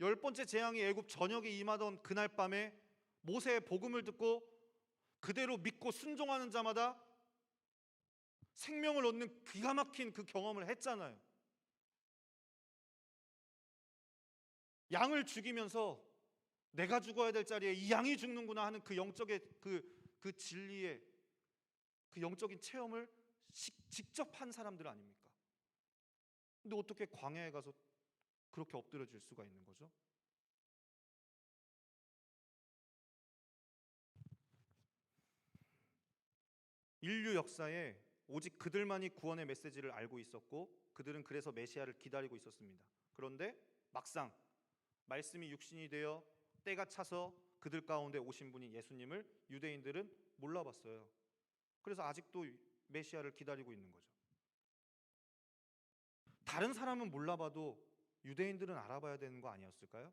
10번째 재앙이 애굽 전역에 임하던 그날 밤에 모세의 복음을 듣고 그대로 믿고 순종하는 자마다 생명을 얻는 기가 막힌 그 경험을 했잖아요. 양을 죽이면서 내가 죽어야 될 자리에 이 양이 죽는구나 하는 그 영적의 그 진리의 그 영적인 체험을 직접 한 사람들 아닙니까? 근데 어떻게 광야에 가서 그렇게 엎드려질 수가 있는 거죠? 인류 역사에 오직 그들만이 구원의 메시지를 알고 있었고 그들은 그래서 메시아를 기다리고 있었습니다. 그런데 막상 말씀이 육신이 되어 때가 차서 그들 가운데 오신 분이 예수님을 유대인들은 몰라봤어요. 그래서 아직도 메시아를 기다리고 있는 거죠. 다른 사람은 몰라봐도 유대인들은 알아봐야 되는 거 아니었을까요?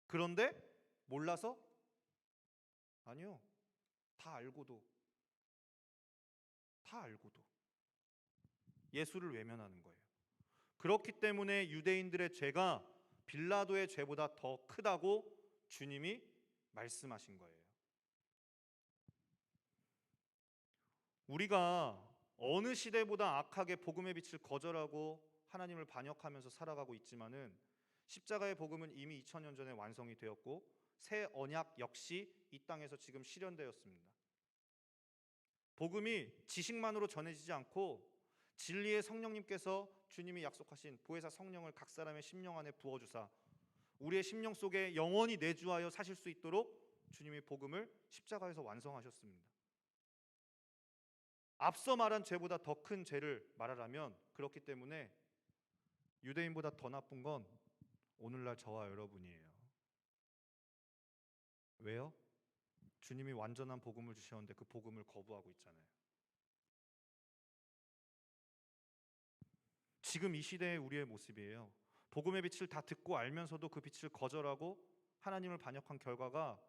그런데 몰라서? 아니요. 다 알고도 예수를 외면하는 거예요. 그렇기 때문에 유대인들의 죄가 빌라도의 죄보다 더 크다고 주님이 말씀하신 거예요. 우리가 어느 시대보다 악하게 복음의 빛을 거절하고 하나님을 반역하면서 살아가고 있지만은 십자가의 복음은 이미 2000년 전에 완성이 되었고 새 언약 역시 이 땅에서 지금 실현되었습니다. 복음이 지식만으로 전해지지 않고 진리의 성령님께서 주님이 약속하신 보혜사 성령을 각 사람의 심령 안에 부어주사 우리의 심령 속에 영원히 내주하여 사실 수 있도록 주님이 복음을 십자가에서 완성하셨습니다. 앞서 말한 죄보다 더 큰 죄를 말하라면 그렇기 때문에 유대인보다 더 나쁜 건 오늘날 저와 여러분이에요. 왜요? 주님이 완전한 복음을 주셨는데 그 복음을 거부하고 있잖아요. 지금 이 시대의 우리의 모습이에요. 복음의 빛을 다 듣고 알면서도 그 빛을 거절하고 하나님을 반역한 결과가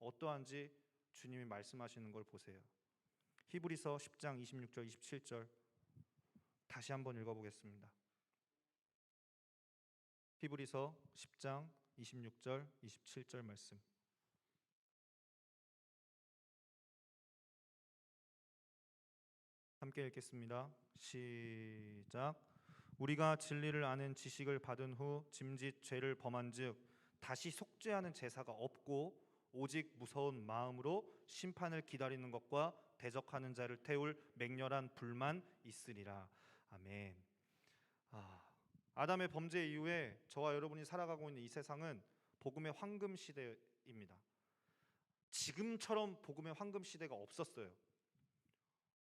어떠한지 주님이 말씀하시는 걸 보세요. 히브리서 10장 26절 27절 다시 한번 읽어보겠습니다. 히브리서 10장 26절 27절 말씀. 함께 읽겠습니다. 시작. 우리가 진리를 아는 지식을 받은 후 짐짓 죄를 범한즉 다시 속죄하는 제사가 없고 오직 무서운 마음으로 심판을 기다리는 것과 대적하는 자를 태울 맹렬한 불만 있으리라. 아멘. 아담의 범죄 이후에 저와 여러분이 살아가고 있는 이 세상은 복음의 황금 시대입니다. 지금처럼 복음의 황금 시대가 없었어요.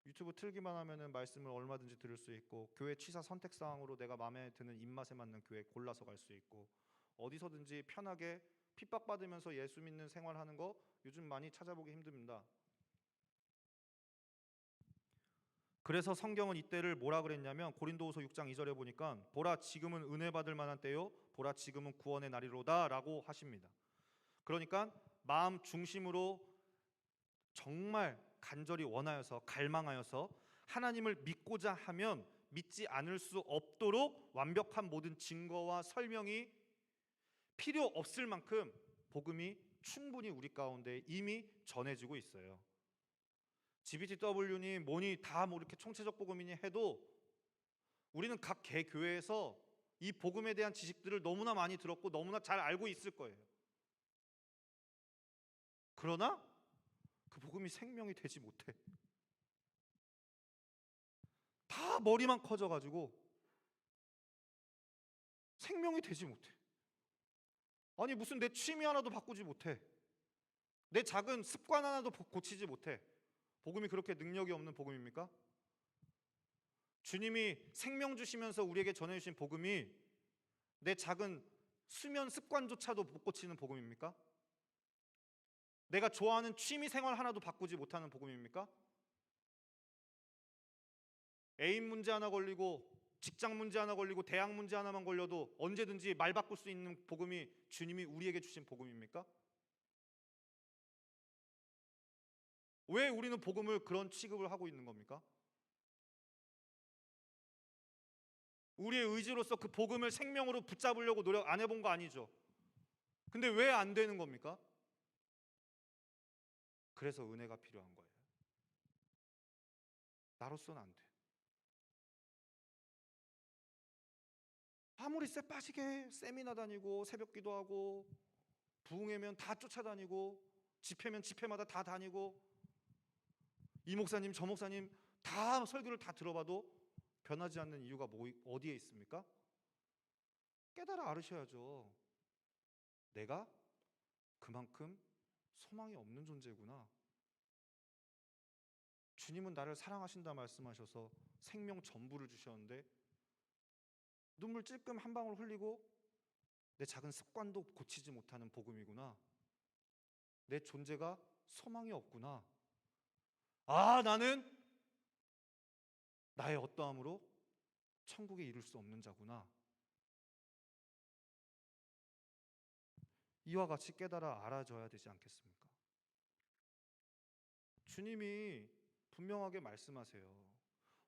유튜브 틀기만 하면은 말씀을 얼마든지 들을 수 있고 교회 취사 선택 사항으로 내가 마음에 드는 입맛에 맞는 교회 골라서 갈 수 있고 어디서든지 편하게 핍박받으면서 예수 믿는 생활하는 거 요즘 많이 찾아보기 힘듭니다. 그래서 성경은 이때를 뭐라 그랬냐면 고린도후서 6장 2절에 보니까 보라 지금은 은혜 받을 만한 때요 보라 지금은 구원의 날이로다 라고 하십니다. 그러니까 마음 중심으로 정말 간절히 원하여서 갈망하여서 하나님을 믿고자 하면 믿지 않을 수 없도록 완벽한 모든 증거와 설명이 필요 없을 만큼 복음이 충분히 우리 가운데 이미 전해지고 있어요. GBTW니 뭐니 다 뭐 이렇게 총체적 복음이니 해도 우리는 각 개 교회에서 이 복음에 대한 지식들을 너무나 많이 들었고 너무나 잘 알고 있을 거예요. 그러나 그 복음이 생명이 되지 못해. 다 머리만 커져가지고 생명이 되지 못해. 아니 무슨 내 취미 하나도 바꾸지 못해. 내 작은 습관 하나도 고치지 못해. 복음이 그렇게 능력이 없는 복음입니까? 주님이 생명 주시면서 우리에게 전해주신 복음이 내 작은 수면 습관조차도 못 고치는 복음입니까? 내가 좋아하는 취미 생활 하나도 바꾸지 못하는 복음입니까? 애인 문제 하나 걸리고 직장 문제 하나 걸리고 대학 문제 하나만 걸려도 언제든지 말 바꿀 수 있는 복음이 주님이 우리에게 주신 복음입니까? 왜 우리는 복음을 그런 취급을 하고 있는 겁니까? 우리의 의지로서 그 복음을 생명으로 붙잡으려고 노력 안 해본 거 아니죠? 근데 왜 안 되는 겁니까? 그래서 은혜가 필요한 거예요. 나로서는 안 돼. 아무리 쎄 빠지게 세미나 다니고 새벽 기도하고 부흥회면 다 쫓아다니고 집회면 집회마다 다 다니고 이 목사님 저 목사님 다 설교를 다 들어봐도 변하지 않는 이유가 어디에 있습니까? 깨달아 알으셔야죠. 내가 그만큼 소망이 없는 존재구나. 주님은 나를 사랑하신다 말씀하셔서 생명 전부를 주셨는데 눈물 찔끔 한 방울 흘리고 내 작은 습관도 고치지 못하는 복음이구나. 내 존재가 소망이 없구나. 아, 나는 나의 어떠함으로 천국에 이룰 수 없는 자구나. 이와 같이 깨달아 알아줘야 되지 않겠습니까? 주님이 분명하게 말씀하세요.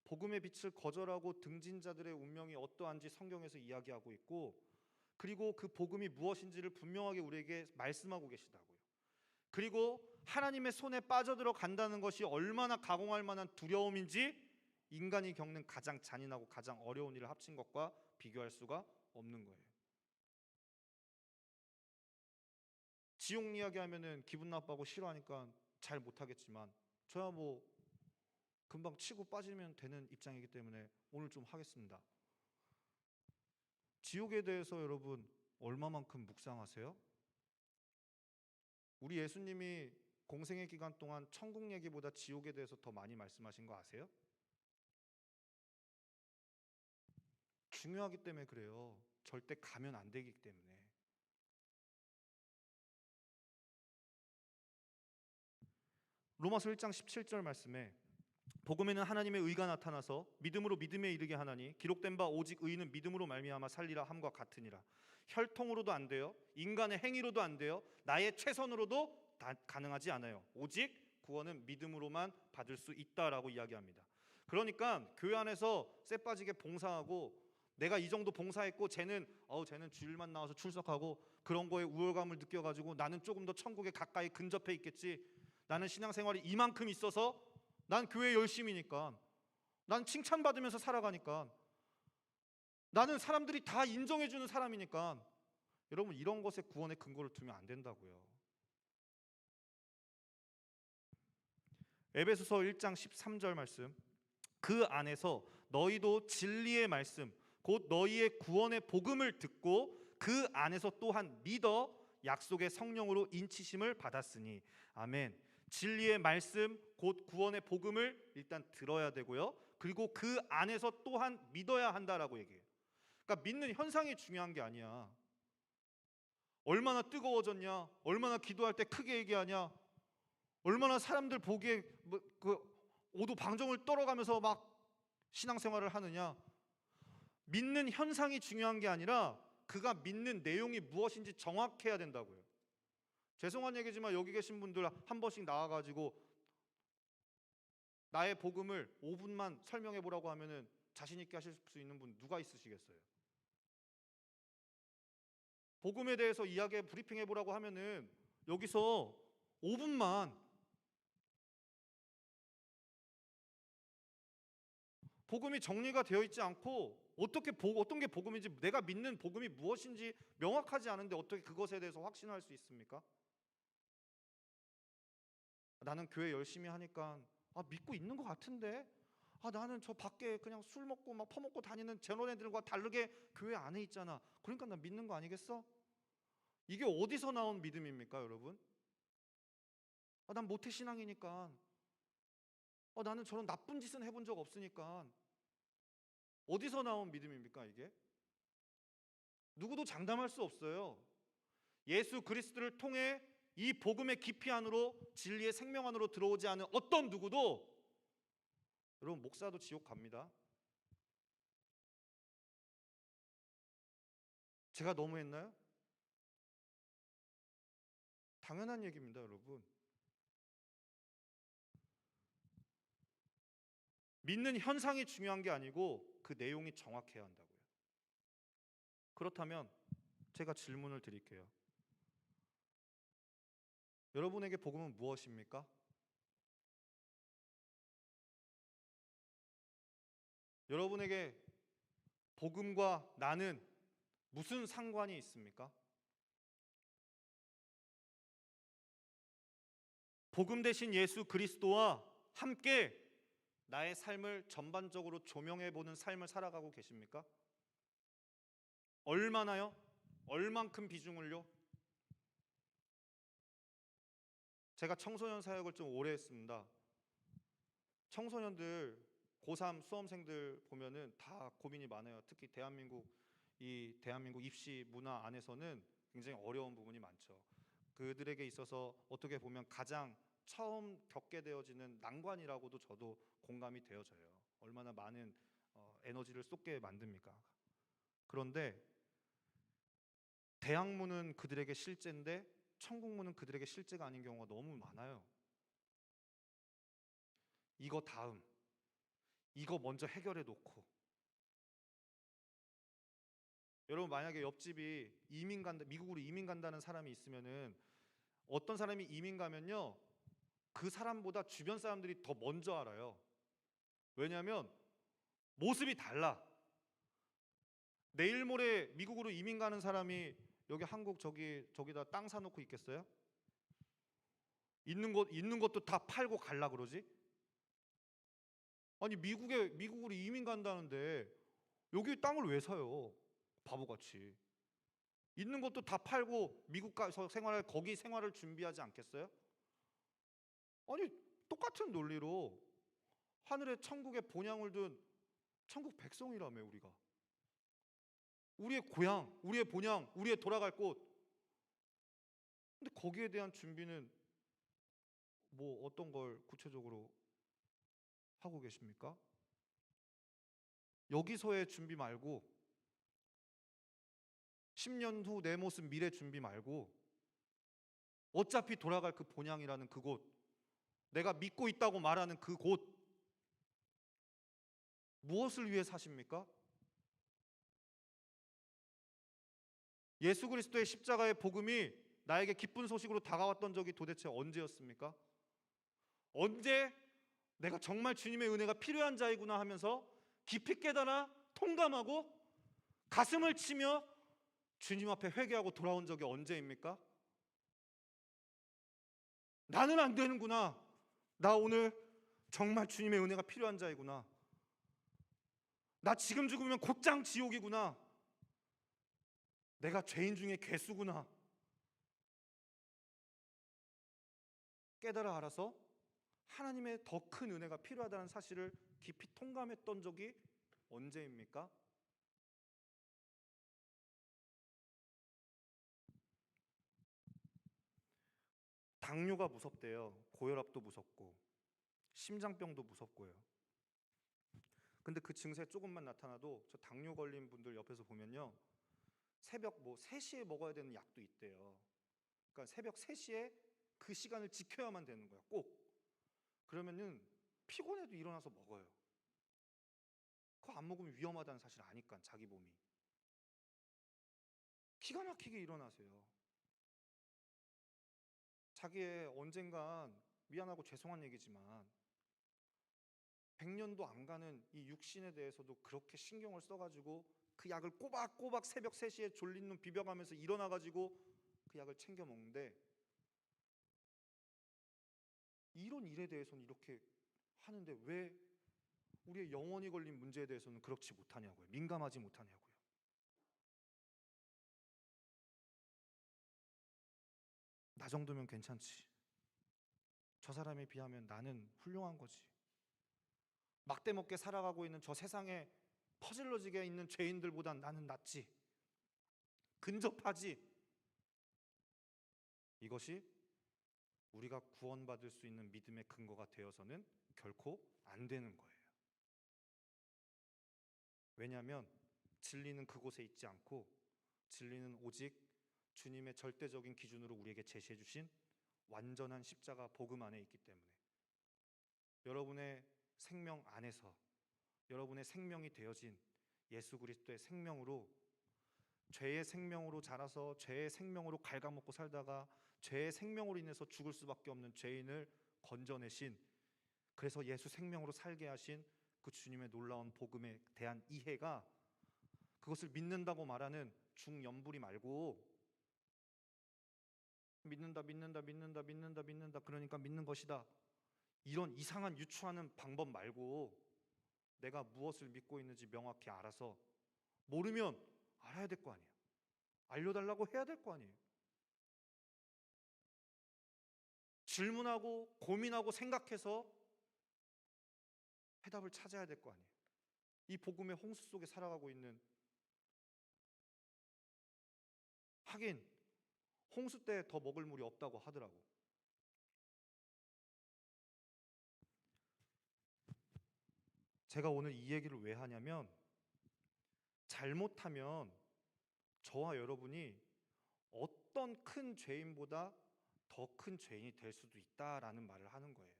복음의 빛을 거절하고 등진 자들의 운명이 어떠한지 성경에서 이야기하고 있고, 그리고 그 복음이 무엇인지를 분명하게 우리에게 말씀하고 계시다고요. 그리고 하나님의 손에 빠져들어 간다는 것이 얼마나 가공할 만한 두려움인지 인간이 겪는 가장 잔인하고 가장 어려운 일을 합친 것과 비교할 수가 없는 거예요. 지옥 이야기 하면은 기분 나빠하고 싫어하니까 잘 못하겠지만 저야 뭐 금방 치고 빠지면 되는 입장이기 때문에 오늘 좀 하겠습니다. 지옥에 대해서 여러분 얼마만큼 묵상하세요? 우리 예수님이 공생의 기간 동안 천국 얘기보다 지옥에 대해서 더 많이 말씀하신 거 아세요? 중요하기 때문에 그래요. 절대 가면 안 되기 때문에. 로마서 1장 17절 말씀에 복음에는 하나님의 의가 나타나서 믿음으로 믿음에 이르게 하나니 기록된 바 오직 의인은 믿음으로 말미암아 살리라 함과 같으니라. 혈통으로도 안 돼요. 인간의 행위로도 안 돼요. 나의 최선으로도 다 가능하지 않아요. 오직 구원은 믿음으로만 받을 수 있다라고 이야기합니다. 그러니까 교회 안에서 쎄 빠지게 봉사하고 내가 이 정도 봉사했고 쟤는 주일만 나와서 출석하고 그런 거에 우월감을 느껴가지고 나는 조금 더 천국에 가까이 근접해 있겠지. 나는 신앙생활이 이만큼 있어서 난 교회 열심이니까, 난 칭찬받으면서 살아가니까, 나는 사람들이 다 인정해주는 사람이니까, 여러분 이런 것에 구원의 근거를 두면 안 된다고요. 에베소서 1장 13절 말씀, 그 안에서 너희도 진리의 말씀 곧 너희의 구원의 복음을 듣고 그 안에서 또한 믿어 약속의 성령으로 인치심을 받았으니. 아멘. 진리의 말씀 곧 구원의 복음을 일단 들어야 되고요. 그리고 그 안에서 또한 믿어야 한다라고 얘기해요. 그러니까 믿는 현상이 중요한 게 아니야. 얼마나 뜨거워졌냐, 얼마나 기도할 때 크게 얘기하냐, 얼마나 사람들 보기에 오도방정을 떨어가면서 막 신앙생활을 하느냐. 믿는 현상이 중요한 게 아니라 그가 믿는 내용이 무엇인지 정확해야 된다고요. 죄송한 얘기지만 여기 계신 분들 한 번씩 나와가지고 나의 복음을 5분만 설명해 보라고 하면은 자신 있게 하실 수 있는 분 누가 있으시겠어요? 복음에 대해서 이야기해 브리핑해 보라고 하면은 여기서 5분만 복음이 정리가 되어 있지 않고 어떤 게 복음인지, 내가 믿는 복음이 무엇인지 명확하지 않은데 어떻게 그것에 대해서 확신할 수 있습니까? 나는 교회 열심히 하니까 믿고 있는 것 같은데 나는 저 밖에 그냥 술 먹고 막 퍼먹고 다니는 저런 애들과 다르게 교회 안에 있잖아. 그러니까 나 믿는 거 아니겠어? 이게 어디서 나온 믿음입니까, 여러분? 난 모태신앙이니까, 나는 저런 나쁜 짓은 해본 적 없으니까. 어디서 나온 믿음입니까, 이게? 누구도 장담할 수 없어요. 예수 그리스도를 통해 이 복음의 깊이 안으로, 진리의 생명 안으로 들어오지 않은 어떤 누구도, 여러분 목사도 지옥 갑니다. 제가 너무했나요? 당연한 얘기입니다, 여러분. 믿는 현상이 중요한 게 아니고 그 내용이 정확해야 한다고요. 그렇다면 제가 질문을 드릴게요. 여러분에게 복음은 무엇입니까? 여러분에게 복음과 나는 무슨 상관이 있습니까? 복음 대신 예수 그리스도와 함께 나의 삶을 전반적으로 조명해 보는 삶을 살아가고 계십니까? 얼마나요? 얼만큼 비중을요? 제가 청소년 사역을 좀 오래 했습니다. 청소년들 고3 수험생들 보면은 다 고민이 많아요. 특히 대한민국 입시 문화 안에서는 굉장히 어려운 부분이 많죠. 그들에게 있어서 어떻게 보면 가장 처음 겪게 되어지는 난관이라고도 저도 공감이 되어져요. 얼마나 많은 에너지를 쏟게 만듭니까? 그런데 대학문은 그들에게 실제인데 천국문은 그들에게 실제가 아닌 경우가 너무 많아요. 이거 다음, 이거 먼저 해결해 놓고. 여러분 만약에 옆집이 미국으로 이민 간다는 사람이 있으면은 어떤 사람이 이민 가면요, 그 사람보다 주변 사람들이 더 먼저 알아요. 왜냐하면 모습이 달라. 내일 모레 미국으로 이민 가는 사람이 여기 한국 저기다 땅 사놓고 있겠어요? 있는 것도 다 팔고 갈라 그러지? 아니 미국으로 이민 간다는데 여기 땅을 왜 사요? 바보같이. 있는 것도 다 팔고 미국 가서 거기 생활을 준비하지 않겠어요? 아니 똑같은 논리로 하늘의 천국에 본향을 둔 천국 백성이라며 우리가. 우리의 고향, 우리의 본향, 우리의 돌아갈 곳. 근데 거기에 대한 준비는 뭐 어떤 걸 구체적으로 하고 계십니까? 여기서의 준비 말고 10년 후 내 모습 미래 준비 말고 어차피 돌아갈 그 본향이라는 그곳, 내가 믿고 있다고 말하는 그곳, 무엇을 위해 사십니까? 예수 그리스도의 십자가의 복음이 나에게 기쁜 소식으로 다가왔던 적이 도대체 언제였습니까? 언제 내가 정말 주님의 은혜가 필요한 자이구나 하면서 깊이 깨달아 통감하고 가슴을 치며 주님 앞에 회개하고 돌아온 적이 언제입니까? 나는 안 되는구나. 나 오늘 정말 주님의 은혜가 필요한 자이구나. 나 지금 죽으면 곧장 지옥이구나. 내가 죄인 중에 괴수구나. 깨달아 알아서 하나님의 더 큰 은혜가 필요하다는 사실을 깊이 통감했던 적이 언제입니까? 당뇨가 무섭대요. 고혈압도 무섭고 심장병도 무섭고요. 근데 그 증세 조금만 나타나도 저 당뇨 걸린 분들 옆에서 보면요, 새벽 뭐 3시에 먹어야 되는 약도 있대요. 그러니까 새벽 3시에 그 시간을 지켜야만 되는 거야, 꼭. 그러면은 피곤해도 일어나서 먹어요. 그거 안 먹으면 위험하다는 사실 아니까 자기 몸이. 기가 막히게 일어나세요. 자기의 언젠간 미안하고 죄송한 얘기지만 100년도 안 가는 이 육신에 대해서도 그렇게 신경을 써가지고 그 약을 꼬박꼬박 새벽 3시에 졸린 눈 비벼가면서 일어나가지고 그 약을 챙겨 먹는데, 이런 일에 대해서는 이렇게 하는데 왜 우리의 영원히 걸린 문제에 대해서는 그렇지 못하냐고요. 민감하지 못하냐고요. 나 정도면 괜찮지. 저 사람에 비하면 나는 훌륭한 거지. 막대 먹게 살아가고 있는 저 세상에 퍼질러지게 있는 죄인들보단 나는 낫지. 근접하지. 이것이 우리가 구원받을 수 있는 믿음의 근거가 되어서는 결코 안 되는 거예요. 왜냐하면 진리는 그곳에 있지 않고 진리는 오직 주님의 절대적인 기준으로 우리에게 제시해 주신 완전한 십자가 복음 안에 있기 때문에, 여러분의 생명 안에서 여러분의 생명이 되어진 예수 그리스도의 생명으로, 죄의 생명으로 자라서 죄의 생명으로 갉아먹고 살다가 죄의 생명으로 인해서 죽을 수밖에 없는 죄인을 건져내신, 그래서 예수 생명으로 살게 하신 그 주님의 놀라운 복음에 대한 이해가, 그것을 믿는다고 말하는 중연부리 말고 믿는다 그러니까 믿는 것이다, 이런 이상한 유추하는 방법 말고 내가 무엇을 믿고 있는지 명확히 알아서, 모르면 알아야 될 거 아니에요. 알려달라고 해야 될 거 아니에요. 질문하고 고민하고 생각해서 해답을 찾아야 될 거 아니에요. 이 복음의 홍수 속에 살아가고 있는, 하긴 홍수 때 더 먹을 물이 없다고 하더라고. 제가 오늘 이 얘기를 왜 하냐면, 잘못하면 저와 여러분이 어떤 큰 죄인보다 더 큰 죄인이 될 수도 있다라는 말을 하는 거예요.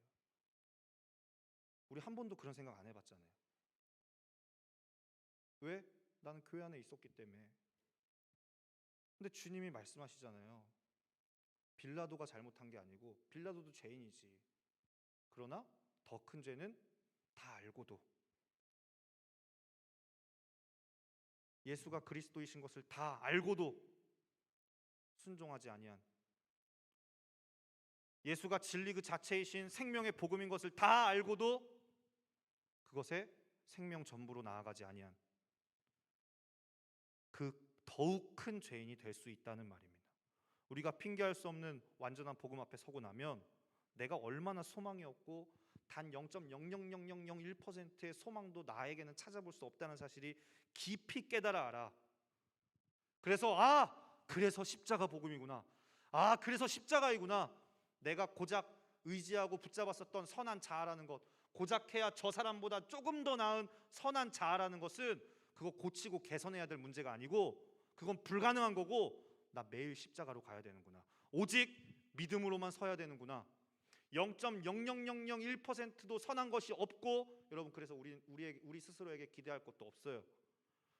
우리 한 번도 그런 생각 안 해봤잖아요. 왜? 나는 교회 안에 있었기 때문에. 근데 주님이 말씀하시잖아요. 빌라도가 잘못한 게 아니고 빌라도도 죄인이지. 그러나 더 큰 죄는 다 알고도, 예수가 그리스도이신 것을 다 알고도 순종하지 아니한, 예수가 진리 그 자체이신 생명의 복음인 것을 다 알고도 그것에 생명 전부로 나아가지 아니한 그 더욱 큰 죄인이 될 수 있다는 말입니다. 우리가 핑계할 수 없는 완전한 복음 앞에 서고 나면 내가 얼마나 소망이 없고 단 0.00001%의 소망도 나에게는 찾아볼 수 없다는 사실이 깊이 깨달아 알아. 그래서 십자가 복음이구나. 그래서 십자가이구나. 내가 고작 의지하고 붙잡았었던 선한 자아라는 것, 고작해야 저 사람보다 조금 더 나은 선한 자아라는 것은 그거 고치고 개선해야 될 문제가 아니고 그건 불가능한 거고, 나 매일 십자가로 가야 되는구나. 오직 믿음으로만 서야 되는구나. 0.00001%도 선한 것이 없고, 여러분, 그래서 우리 스스로에게 기대할 것도 없어요.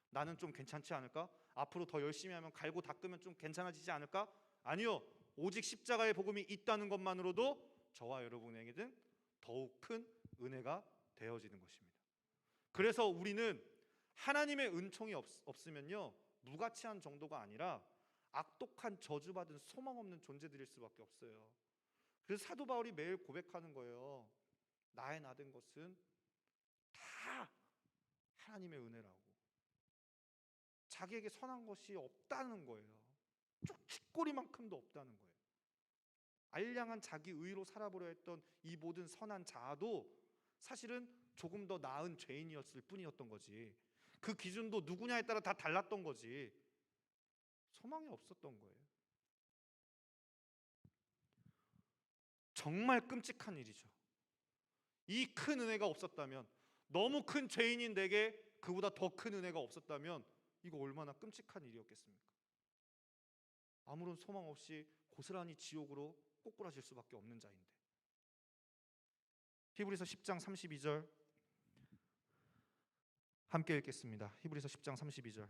나는 좀 괜찮지 않을까? 앞으로 더 열심히 하면 갈고 닦으면 좀 괜찮아지지 않을까? 아니요. 오직 십자가의 복음이 있다는 것만으로도 저와 여러분에게는 더욱 큰 은혜가 되어지는 것입니다. 그래서 우리는 하나님의 은총이 없으면요, 무가치한 정도가 아니라 악독한 저주받은 소망 없는 존재들일 수밖에 없어요. 그래서 사도 바울이 매일 고백하는 거예요. 나의 나된 것은 다 하나님의 은혜라고. 자기에게 선한 것이 없다는 거예요. 쪽짓거리만큼도 없다는 거예요. 알량한 자기 의로 살아보려 했던 이 모든 선한 자아도 사실은 조금 더 나은 죄인이었을 뿐이었던 거지. 그 기준도 누구냐에 따라 다 달랐던 거지. 소망이 없었던 거예요. 정말 끔찍한 일이죠. 이 큰 은혜가 없었다면, 너무 큰 죄인인 내게 그보다 더 큰 은혜가 없었다면 이거 얼마나 끔찍한 일이었겠습니까? 아무런 소망 없이 고스란히 지옥으로 꼬꾸라질 수밖에 없는 자인데. 히브리서 10장 32절 함께 읽겠습니다. 히브리서 10장 32절.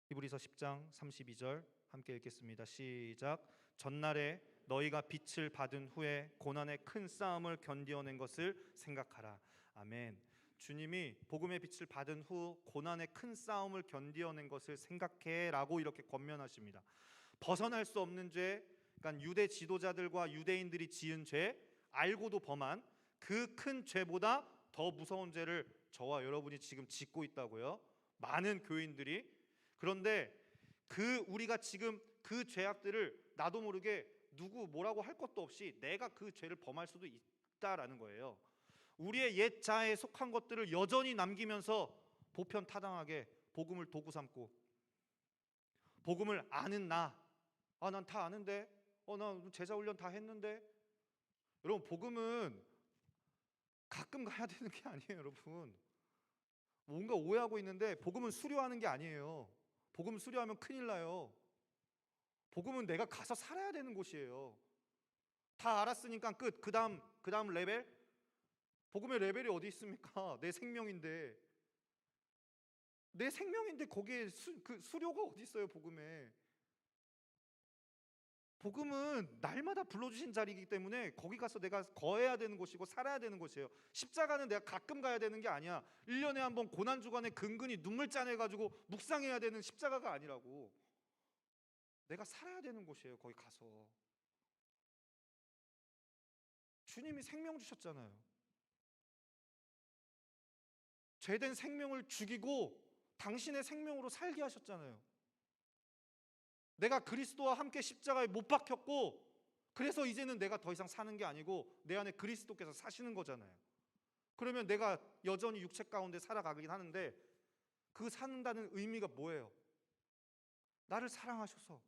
히브리서 10장 32절 함께 읽겠습니다. 시작. 전날에 너희가 빛을 받은 후에 고난의 큰 싸움을 견디어낸 것을 생각하라. 아멘. 주님이 복음의 빛을 받은 후 고난의 큰 싸움을 견디어낸 것을 생각해라고 이렇게 권면하십니다. 벗어날 수 없는 죄, 그러니까 유대 지도자들과 유대인들이 지은 죄, 알고도 범한 그 큰 죄보다 더 무서운 죄를 저와 여러분이 지금 짓고 있다고요. 많은 교인들이. 그런데 우리가 지금 그 죄악들을 나도 모르게 누구 뭐라고 할 것도 없이 내가 그 죄를 범할 수도 있다라는 거예요. 우리의 옛 자아에 속한 것들을 여전히 남기면서 보편타당하게 복음을 도구 삼고, 복음을 아는 난 다 아는데, 나 제자 훈련 다 했는데. 여러분, 복음은 가끔 가야 되는 게 아니에요. 여러분, 뭔가 오해하고 있는데 복음은 수료하는 게 아니에요. 복음 수료하면 큰일 나요. 복음은 내가 가서 살아야 되는 곳이에요. 다 알았으니까 끝. 그 다음 레벨? 복음의 레벨이 어디 있습니까? 내 생명인데 거기에 수료가 어디 있어요? 복음에. 복음은 날마다 불러주신 자리이기 때문에 거기 가서 내가 거해야 되는 곳이고 살아야 되는 곳이에요. 십자가는 내가 가끔 가야 되는 게 아니야. 1년에 한 번 고난주간에 근근히 눈물 짜내가지고 묵상해야 되는 십자가가 아니라고. 내가 살아야 되는 곳이에요. 거기 가서. 주님이 생명 주셨잖아요. 죄된 생명을 죽이고 당신의 생명으로 살게 하셨잖아요. 내가 그리스도와 함께 십자가에 못 박혔고, 그래서 이제는 내가 더 이상 사는 게 아니고 내 안에 그리스도께서 사시는 거잖아요. 그러면 내가 여전히 육체 가운데 살아가긴 하는데, 그 산다는 의미가 뭐예요? 나를 사랑하셔서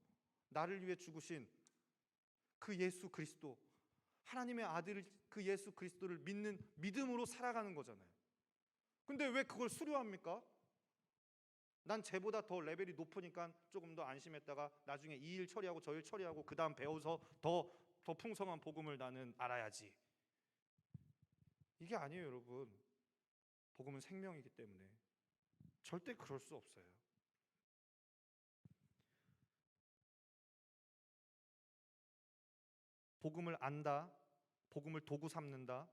나를 위해 죽으신 그 예수 그리스도, 하나님의 아들 그 예수 그리스도를 믿는 믿음으로 살아가는 거잖아요. 근데 왜 그걸 수료합니까? 난 쟤보다 더 레벨이 높으니까 조금 더 안심했다가 나중에 이 일 처리하고 저 일 처리하고 그 다음 배워서 더 풍성한 복음을 나는 알아야지. 이게 아니에요, 여러분. 복음은 생명이기 때문에 절대 그럴 수 없어요. 복음을 안다, 복음을 도구 삼는다,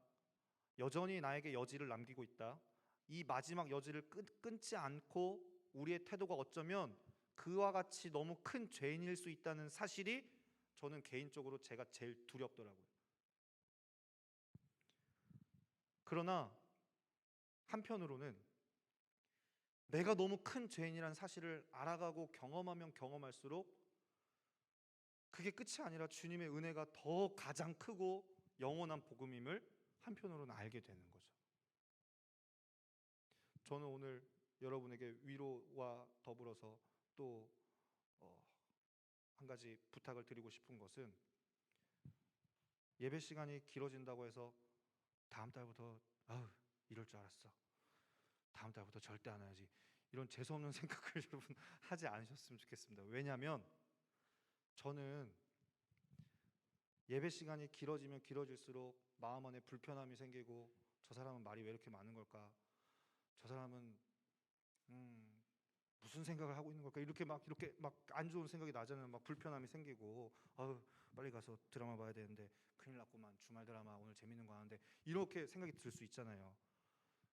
여전히 나에게 여지를 남기고 있다, 이 마지막 여지를 끊지 않고 우리의 태도가 어쩌면 그와 같이 너무 큰 죄인일 수 있다는 사실이 저는 개인적으로 제가 제일 두렵더라고요. 그러나 한편으로는 내가 너무 큰 죄인이라는 사실을 알아가고 경험하면 경험할수록 그게 끝이 아니라 주님의 은혜가 더 가장 크고 영원한 복음임을 한편으로는 알게 되는 거죠. 저는 오늘 여러분에게 위로와 더불어서 또 한 가지 부탁을 드리고 싶은 것은, 예배 시간이 길어진다고 해서 다음 달부터 이럴 줄 알았어, 다음 달부터 절대 안 해야지, 이런 재수없는 생각을 여러분 하지 않으셨으면 좋겠습니다. 왜냐하면 저는 예배 시간이 길어지면 길어질수록 마음 안에 불편함이 생기고, 저 사람은 말이 왜 이렇게 많은 걸까, 저 사람은 무슨 생각을 하고 있는 걸까, 이렇게 막 안 좋은 생각이 나잖아요. 막 불편함이 생기고, 빨리 가서 드라마 봐야 되는데 큰일 났구만, 주말 드라마 오늘 재밌는 거 하는데, 이렇게 생각이 들 수 있잖아요.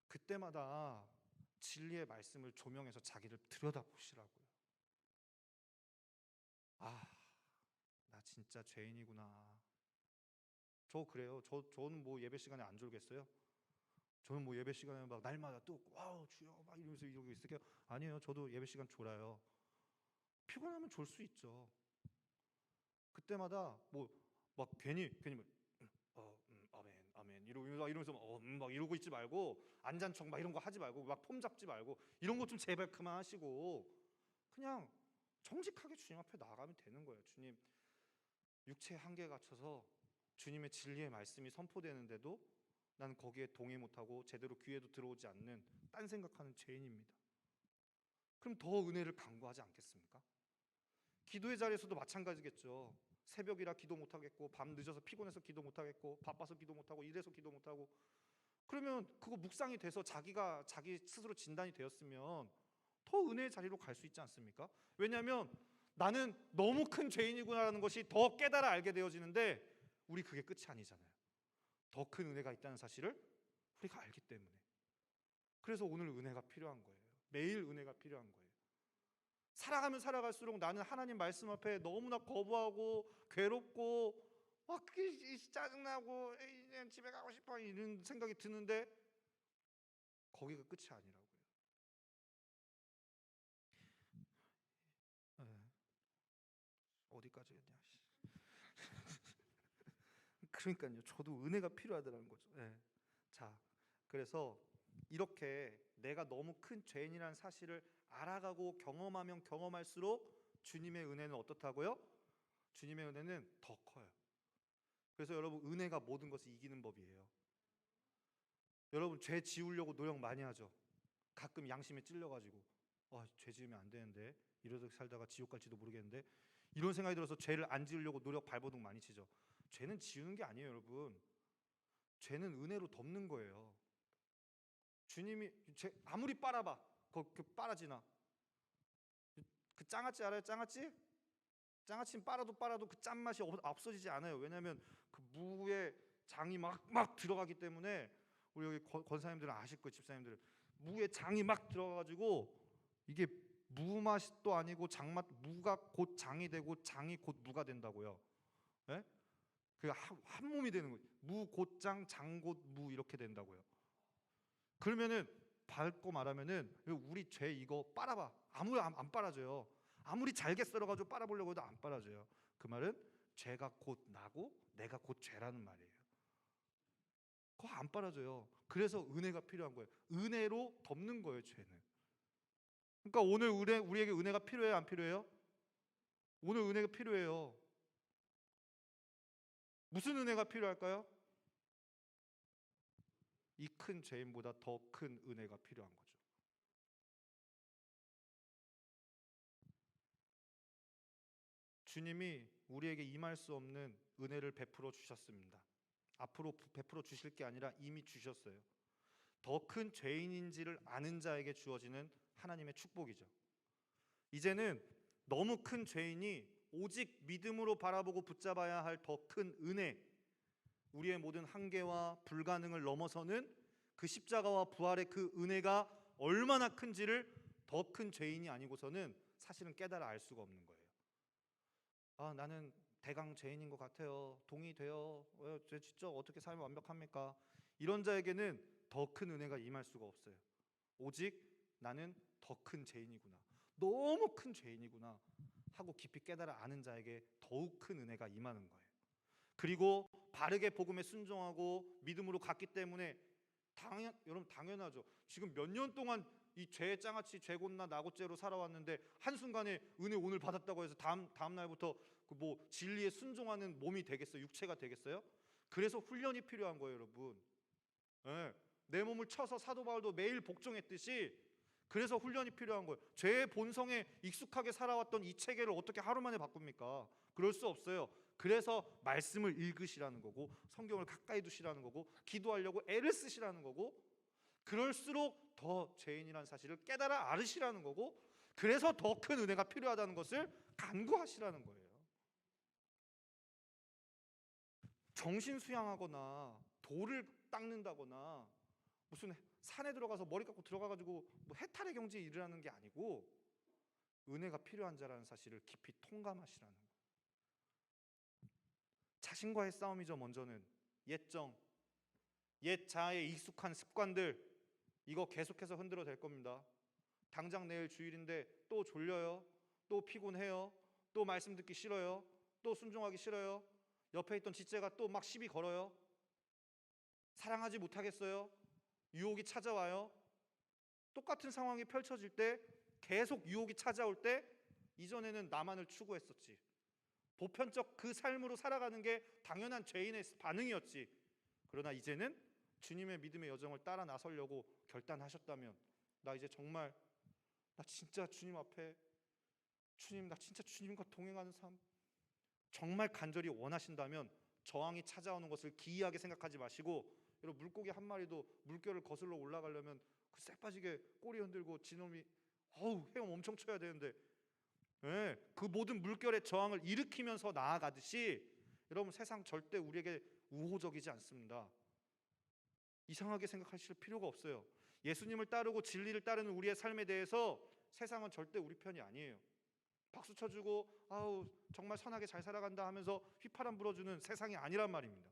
그때마다 진리의 말씀을 조명해서 자기를 들여다보시라고요. 나 진짜 죄인이구나. 저 그래요. 저는 뭐 예배 시간에 안 졸겠어요? 저는 뭐 예배 시간에 막 날마다 또 와우 주여 막 이러면서 이러고 있을게요? 아니에요. 저도 예배 시간 졸아요. 피곤하면 졸 수 있죠. 그때마다 뭐 막 괜히 아멘 아멘 이러면서 막 이러고 있지 말고, 안잔척 막 이런 거 하지 말고, 막 폼 잡지 말고, 이런 거 좀 제발 그만하시고 그냥 정직하게 주님 앞에 나가면 되는 거예요. 주님, 육체의 한계에 갇혀서 주님의 진리의 말씀이 선포되는데도 나는 거기에 동의 못하고 제대로 귀에도 들어오지 않는 딴 생각하는 죄인입니다. 그럼 더 은혜를 간구하지 않겠습니까? 기도의 자리에서도 마찬가지겠죠. 새벽이라 기도 못하겠고, 밤 늦어서 피곤해서 기도 못하겠고, 바빠서 기도 못하고, 이래서 기도 못하고, 그러면 그거 묵상이 돼서 자기가 자기 스스로 진단이 되었으면 더 은혜의 자리로 갈 수 있지 않습니까? 왜냐하면 나는 너무 큰 죄인이구나라는 것이 더 깨달아 알게 되어지는데, 우리 그게 끝이 아니잖아요. 더 큰 은혜가 있다는 사실을 우리가 알기 때문에. 그래서 오늘 은혜가 필요한 거예요. 매일 은혜가 필요한 거예요. 살아가면 살아갈수록 나는 하나님 말씀 앞에 너무나 거부하고 괴롭고 막 짜증나고 집에 가고 싶어 이런 생각이 드는데, 거기가 끝이 아니라고요. 어디까지 했냐. 그러니까요. 저도 은혜가 필요하다는 거죠. 자, 그래서 이렇게 내가 너무 큰 죄인이라는 사실을 알아가고 경험하면 경험할수록 주님의 은혜는 어떻다고요? 주님의 은혜는 더 커요. 그래서 여러분, 은혜가 모든 것을 이기는 법이에요. 여러분, 죄 지우려고 노력 많이 하죠. 가끔 양심에 찔려가지고 죄 지으면 안 되는데, 이러다 살다가 지옥 갈지도 모르겠는데, 이런 생각이 들어서 죄를 안 지으려고 노력 발버둥 많이 치죠. 죄는 지우는 게 아니에요, 여러분. 죄는 은혜로 덮는 거예요. 주님이 죄 아무리 빨아봐, 그 빨아지나? 그 장아찌 알아요? 장아찌는 빨아도 그 짠맛이 없어지지 않아요. 왜냐하면 그 무에 장이 막 들어가기 때문에. 우리 여기 권사님들은 아실 거예요. 집사님들은 무에 장이 막 들어가가지고 이게 무 맛도 아니고 장맛, 무가 곧 장이 되고 장이 곧 무가 된다고요. 예? 그 한 몸이 되는 거예요. 무 곧 장, 장 곧 무 이렇게 된다고요. 그러면은 밝고 말하면은 우리 죄 이거 빨아봐, 아무리 안 빨아져요. 아무리 잘게 썰어가지고 빨아보려고 해도 안 빨아져요. 그 말은 죄가 곧 나고 내가 곧 죄라는 말이에요. 그거 안 빨아져요. 그래서 은혜가 필요한 거예요. 은혜로 덮는 거예요, 죄는. 그러니까 오늘 우리에게 은혜가 필요해요, 안 필요해요? 오늘 은혜가 필요해요. 무슨 은혜가 필요할까요? 이 큰 죄인보다 더 큰 은혜가 필요한 거죠. 주님이 우리에게 임할 수 없는 은혜를 베풀어 주셨습니다. 앞으로 베풀어 주실 게 아니라 이미 주셨어요. 더 큰 죄인인지를 아는 자에게 주어지는 하나님의 축복이죠. 이제는 너무 큰 죄인이 오직 믿음으로 바라보고 붙잡아야 할 더 큰 은혜, 우리의 모든 한계와 불가능을 넘어서는 그 십자가와 부활의 그 은혜가 얼마나 큰지를 더 큰 죄인이 아니고서는 사실은 깨달아 알 수가 없는 거예요. 아, 나는 대강 죄인인 것 같아요. 동의돼요. 제 진짜 어떻게 살면 완벽합니까? 이런 자에게는 더 큰 은혜가 임할 수가 없어요. 오직 나는 더 큰 죄인이구나, 너무 큰 죄인이구나 하고 깊이 깨달아 아는 자에게 더욱 큰 은혜가 임하는 거예요. 그리고 바르게 복음에 순종하고 믿음으로 갔기 때문에 여러분 당연하죠. 지금 몇 년 동안 이 죄의 장아찌 죄곤나 나고죄로 살아왔는데 한순간에 은혜 오늘 받았다고 해서 다음 날부터 그 뭐 진리에 순종하는 몸이 되겠어요? 육체가 되겠어요? 그래서 훈련이 필요한 거예요, 여러분. 예, 내 몸을 쳐서 사도 바울도 매일 복종했듯이 그래서 훈련이 필요한 거예요. 죄의 본성에 익숙하게 살아왔던 이 체계를 어떻게 하루 만에 바꿉니까? 그럴 수 없어요. 그래서 말씀을 읽으시라는 거고, 성경을 가까이 두시라는 거고, 기도하려고 애를 쓰시라는 거고, 그럴수록 더 죄인이라는 사실을 깨달아 알으시라는 거고, 그래서 더 큰 은혜가 필요하다는 것을 간구하시라는 거예요. 정신 수양하거나 돌을 닦는다거나 무슨 산에 들어가서 머리 깎고 들어가가지고 뭐 해탈의 경지에 이르라는 게 아니고, 은혜가 필요한 자라는 사실을 깊이 통감하시라는 거예요. 자신과의 싸움이죠. 먼저는 옛정, 옛 자아의 익숙한 습관들, 이거 계속해서 흔들어 댈 겁니다. 당장 내일 주일인데 또 졸려요, 또 피곤해요, 또 말씀 듣기 싫어요, 또 순종하기 싫어요, 옆에 있던 지체가 또 막 시비 걸어요, 사랑하지 못하겠어요, 유혹이 찾아와요. 똑같은 상황이 펼쳐질 때, 계속 유혹이 찾아올 때, 이전에는 나만을 추구했었지, 보편적 그 삶으로 살아가는 게 당연한 죄인의 반응이었지. 그러나 이제는 주님의 믿음의 여정을 따라 나서려고 결단하셨다면, 나 이제 정말 나 진짜 주님 앞에, 주님 나 진짜 주님과 동행하는 삶 정말 간절히 원하신다면 저항이 찾아오는 것을 기이하게 생각하지 마시고, 여러분 물고기 한 마리도 물결을 거슬러 올라가려면 그 쎄빠지게 꼬리 흔들고 지놈이 헤엄 엄청 쳐야 되는데, 그 모든 물결의 저항을 일으키면서 나아가듯이 여러분 세상 절대 우리에게 우호적이지 않습니다. 이상하게 생각하실 필요가 없어요. 예수님을 따르고 진리를 따르는 우리의 삶에 대해서 세상은 절대 우리 편이 아니에요. 박수 쳐주고 아우 정말 선하게 잘 살아간다 하면서 휘파람 불어주는 세상이 아니란 말입니다.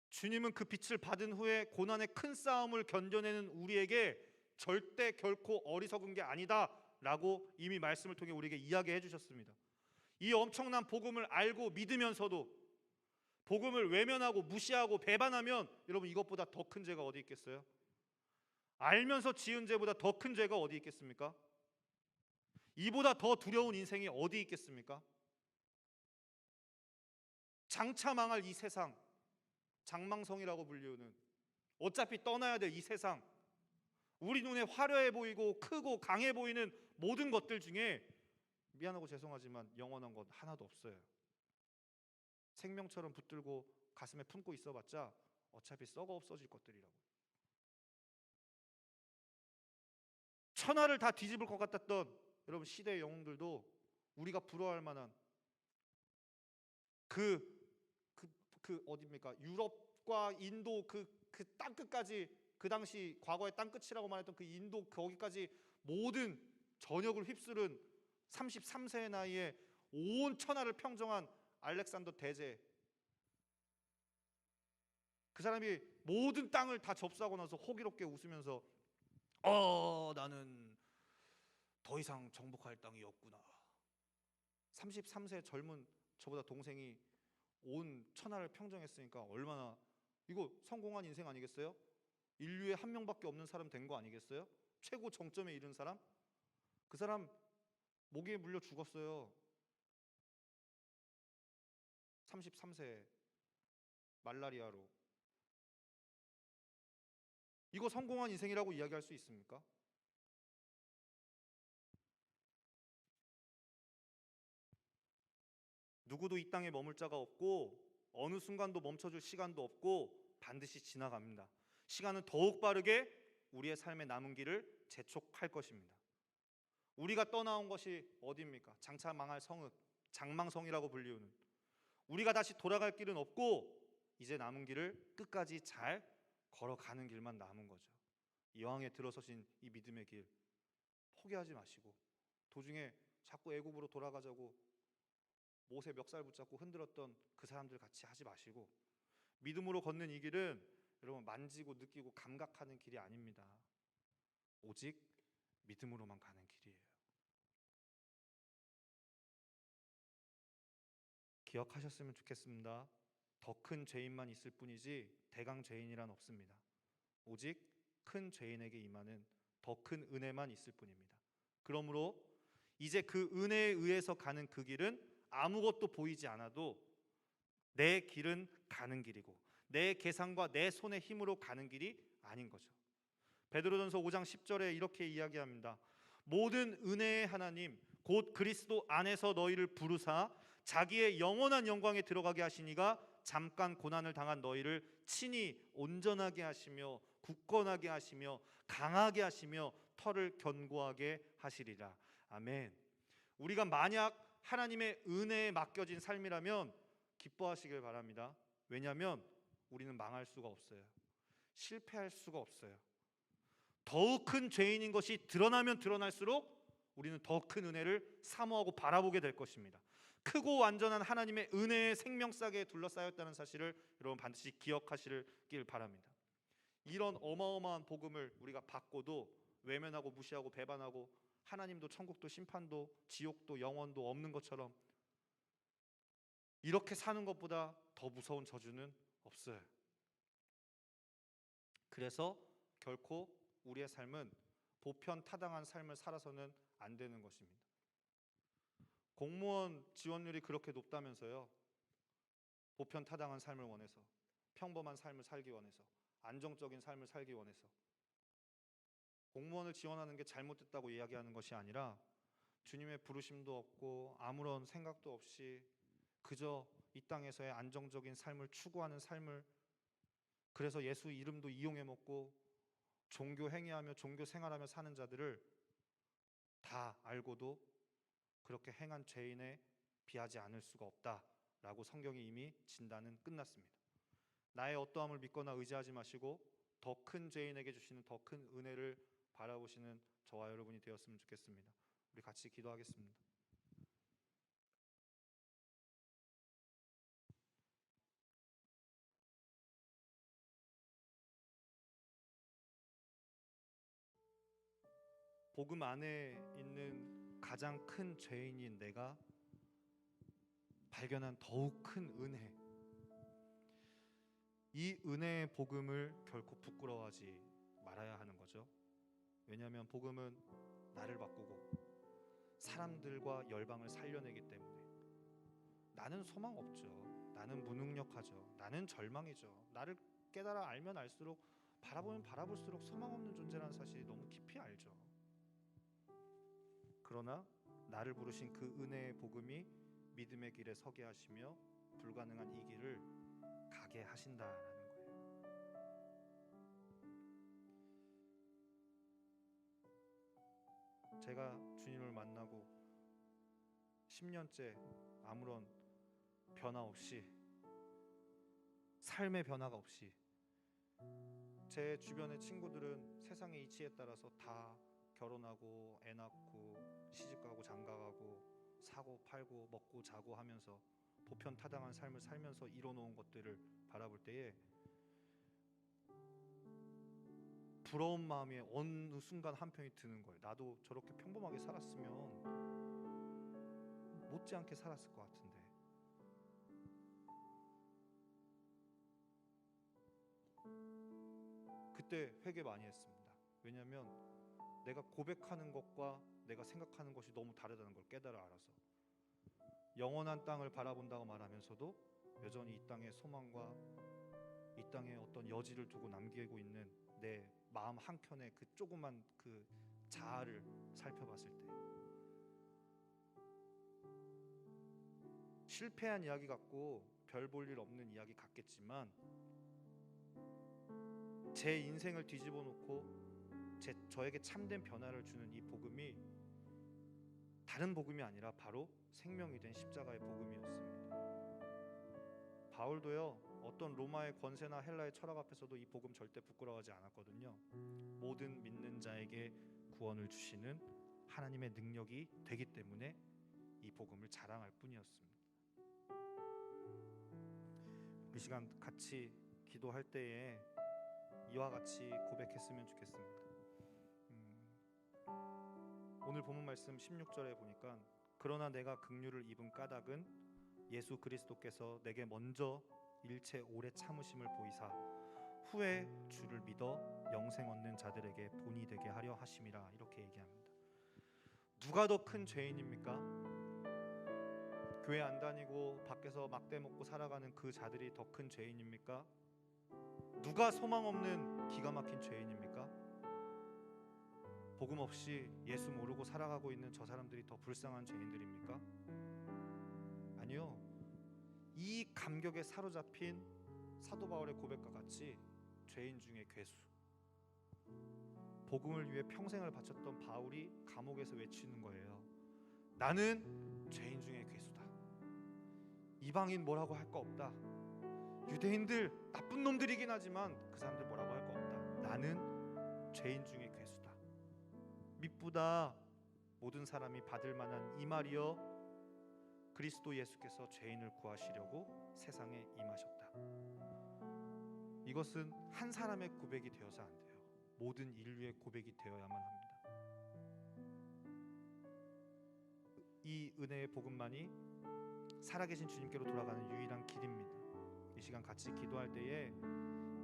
주님은 그 빛을 받은 후에 고난의 큰 싸움을 견뎌내는 우리에게 절대 결코 어리석은 게 아니다 라고 이미 말씀을 통해 우리에게 이야기해 주셨습니다. 이 엄청난 복음을 알고 믿으면서도 복음을 외면하고 무시하고 배반하면 여러분 이것보다 더 큰 죄가 어디 있겠어요? 알면서 지은 죄보다 더 큰 죄가 어디 있겠습니까? 이보다 더 두려운 인생이 어디 있겠습니까? 장차 망할 이 세상, 장망성이라고 불리우는 어차피 떠나야 될 이 세상, 우리 눈에 화려해 보이고 크고 강해 보이는 모든 것들 중에 미안하고 죄송하지만 영원한 건 하나도 없어요. 생명처럼 붙들고 가슴에 품고 있어봤자 어차피 썩어 없어질 것들이라고. 천하를 다 뒤집을 것 같았던 여러분 시대의 영웅들도 우리가 부러워할 만한 그 어디입니까? 유럽과 인도 그 땅끝까지, 그 당시 과거의 땅끝이라고 말했던 그 인도 거기까지 모든 전역을 휩쓸은 33세의 나이에 온 천하를 평정한 알렉산더 대제, 그 사람이 모든 땅을 다 접수하고 나서 호기롭게 웃으면서 나는 더 이상 정복할 땅이 없구나. 33세 젊은 저보다 동생이 온 천하를 평정했으니까 얼마나, 이거 성공한 인생 아니겠어요? 인류에 한 명밖에 없는 사람 된 거 아니겠어요? 최고 정점에 이른 사람? 그 사람 모기에 물려 죽었어요. 33세 말라리아로. 이거 성공한 인생이라고 이야기할 수 있습니까? 누구도 이 땅에 머물 자가 없고 어느 순간도 멈춰줄 시간도 없고 반드시 지나갑니다. 시간은 더욱 빠르게 우리의 삶의 남은 길을 재촉할 것입니다. 우리가 떠나온 것이 어디입니까? 장차 망할 성읍, 장망성이라고 불리우는, 우리가 다시 돌아갈 길은 없고 이제 남은 길을 끝까지 잘 걸어가는 길만 남은 거죠. 여왕에 들어서신 이 믿음의 길 포기하지 마시고, 도중에 자꾸 애굽으로 돌아가자고 못에 멱살 붙잡고 흔들었던 그 사람들 같이 하지 마시고, 믿음으로 걷는 이 길은 여러분 만지고 느끼고 감각하는 길이 아닙니다. 오직 믿음으로만 가는 길이에요. 기억하셨으면 좋겠습니다. 더 큰 죄인만 있을 뿐이지 대강 죄인이란 없습니다. 오직 큰 죄인에게 임하는 더 큰 은혜만 있을 뿐입니다. 그러므로 이제 그 은혜에 의해서 가는 그 길은 아무것도 보이지 않아도 내 길은 가는 길이고 내 계산과 내 손의 힘으로 가는 길이 아닌 거죠. 베드로전서 5장 10절에 이렇게 이야기합니다. 모든 은혜의 하나님 곧 그리스도 안에서 너희를 부르사 자기의 영원한 영광에 들어가게 하시니가 잠깐 고난을 당한 너희를 친히 온전하게 하시며 굳건하게 하시며 강하게 하시며 터를 견고하게 하시리라. 아멘. 우리가 만약 하나님의 은혜에 맡겨진 삶이라면 기뻐하시길 바랍니다. 왜냐하면 우리는 망할 수가 없어요. 실패할 수가 없어요. 더욱 큰 죄인인 것이 드러나면 드러날수록 우리는 더 큰 은혜를 사모하고 바라보게 될 것입니다. 크고 완전한 하나님의 은혜의 생명싸개에 둘러싸였다는 사실을 여러분 반드시 기억하시길 바랍니다. 이런 어마어마한 복음을 우리가 받고도 외면하고 무시하고 배반하고 하나님도 천국도 심판도 지옥도 영원도 없는 것처럼 이렇게 사는 것보다 더 무서운 저주는 없어요. 그래서 결코 우리의 삶은 보편 타당한 삶을 살아서는 안 되는 것입니다. 공무원 지원율이 그렇게 높다면서요. 보편 타당한 삶을 원해서, 평범한 삶을 살기 원해서, 안정적인 삶을 살기 원해서. 공무원을 지원하는 게 잘못됐다고 이야기하는 것이 아니라 주님의 부르심도 없고 아무런 생각도 없이 그저 이 땅에서의 안정적인 삶을 추구하는 삶을, 그래서 예수 이름도 이용해 먹고 종교 행위하며 종교 생활하며 사는 자들을 다 알고도 그렇게 행한 죄인에 비하지 않을 수가 없다라고 성경이 이미 진단은 끝났습니다. 나의 어떠함을 믿거나 의지하지 마시고 더 큰 죄인에게 주시는 더 큰 은혜를 바라보시는 저와 여러분이 되었으면 좋겠습니다. 우리 같이 기도하겠습니다. 복음 안에 있는 가장 큰 죄인인 내가 발견한 더욱 큰 은혜, 이 은혜의 복음을 결코 부끄러워하지 말아야 하는 거죠. 왜냐하면 복음은 나를 바꾸고 사람들과 열방을 살려내기 때문에 나는 소망 없죠. 나는 무능력하죠. 나는 절망이죠. 나를 깨달아 알면 알수록, 바라보면 바라볼수록 소망 없는 존재라는 사실이 너무 깊이 알죠. 그러나 나를 부르신 그 은혜의 복음이 믿음의 길에 서게 하시며 불가능한 이 길을 가게 하신다라는 거예요. 제가 주님을 만나고 10년째 아무런 변화 없이, 삶의 변화가 없이, 제 주변의 친구들은 세상의 이치에 따라서 다 결혼하고 애 낳고 시집가고 장가가고 사고 팔고 먹고 자고 하면서 보편 타당한 삶을 살면서 이뤄놓은 것들을 바라볼 때에 부러운 마음이 어느 순간 한편이 드는 거예요. 나도 저렇게 평범하게 살았으면 못지않게 살았을 것 같은데. 그때 회개 많이 했습니다. 왜냐하면 내가 고백하는 것과 내가 생각하는 것이 너무 다르다는 걸 깨달아 알아서 영원한 땅을 바라본다고 말하면서도 여전히 이 땅의 소망과 이 땅에 어떤 여지를 두고 남기고 있는 내 마음 한켠에 그 조그만 그 자아를 살펴봤을 때 실패한 이야기 같고 별 볼 일 없는 이야기 같겠지만 제 인생을 뒤집어 놓고 저에게 참된 변화를 주는 이 복음이 다른 복음이 아니라 바로 생명이 된 십자가의 복음이었습니다. 바울도요, 어떤 로마의 권세나 헬라의 철학 앞에서도 이 복음 절대 부끄러워하지 않았거든요. 모든 믿는 자에게 구원을 주시는 하나님의 능력이 되기 때문에 이 복음을 자랑할 뿐이었습니다. 이 시간 같이 기도할 때에 이와 같이 고백했으면 좋겠습니다. 오늘 본문 말씀 16절에 보니까 그러나 내가 긍휼을 입은 까닭은 예수 그리스도께서 내게 먼저 일체 오래 참으심을 보이사 후에 주를 믿어 영생 얻는 자들에게 본이 되게 하려 하심이라 이렇게 얘기합니다. 누가 더 큰 죄인입니까? 교회 안 다니고 밖에서 막대 먹고 살아가는 그 자들이 더 큰 죄인입니까? 누가 소망 없는 기가 막힌 죄인입니까? 복음 없이 예수 모르고 살아가고 있는 저 사람들이 더 불쌍한 죄인들입니까? 아니요. 이 감격에 사로잡힌 사도 바울의 고백과 같이 죄인 중에 괴수, 복음을 위해 평생을 바쳤던 바울이 감옥에서 외치는 거예요. 나는 죄인 중에 괴수다. 이방인 뭐라고 할 거 없다. 유대인들 나쁜 놈들이긴 하지만 그 사람들 뭐라고 할 거 없다. 나는 죄인 중에 괴수다. 미쁘다 모든 사람이 받을 만한 이 말이여 그리스도 예수께서 죄인을 구하시려고 세상에 임하셨다. 이것은 한 사람의 고백이 되어서 안 돼요. 모든 인류의 고백이 되어야만 합니다. 이 은혜의 복음만이 살아계신 주님께로 돌아가는 유일한 길입니다. 이 시간 같이 기도할 때에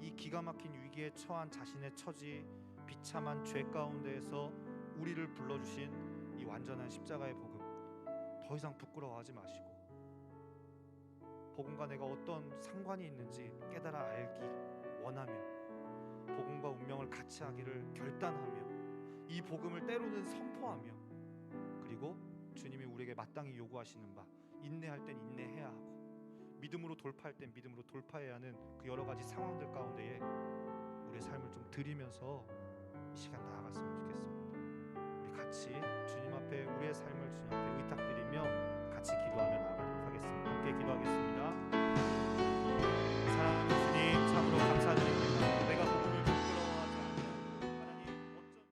이 기가 막힌 위기에 처한 자신의 처지, 비참한 죄 가운데에서 우리를 불러주신 이 완전한 십자가의 복음 더 이상 부끄러워하지 마시고 복음과 내가 어떤 상관이 있는지 깨달아 알기 원하며 복음과 운명을 같이 하기를 결단하며 이 복음을 때로는 선포하며 그리고 주님이 우리에게 마땅히 요구하시는 바 인내할 땐 인내해야 하고 믿음으로 돌파할 땐 믿음으로 돌파해야 하는 그 여러 가지 상황들 가운데에 우리의 삶을 좀 드리면서 이 시간 나아갔으면 좋겠습니다. 우리 같이 주님 앞에 우리의 삶을 주님 앞에 의탁드리고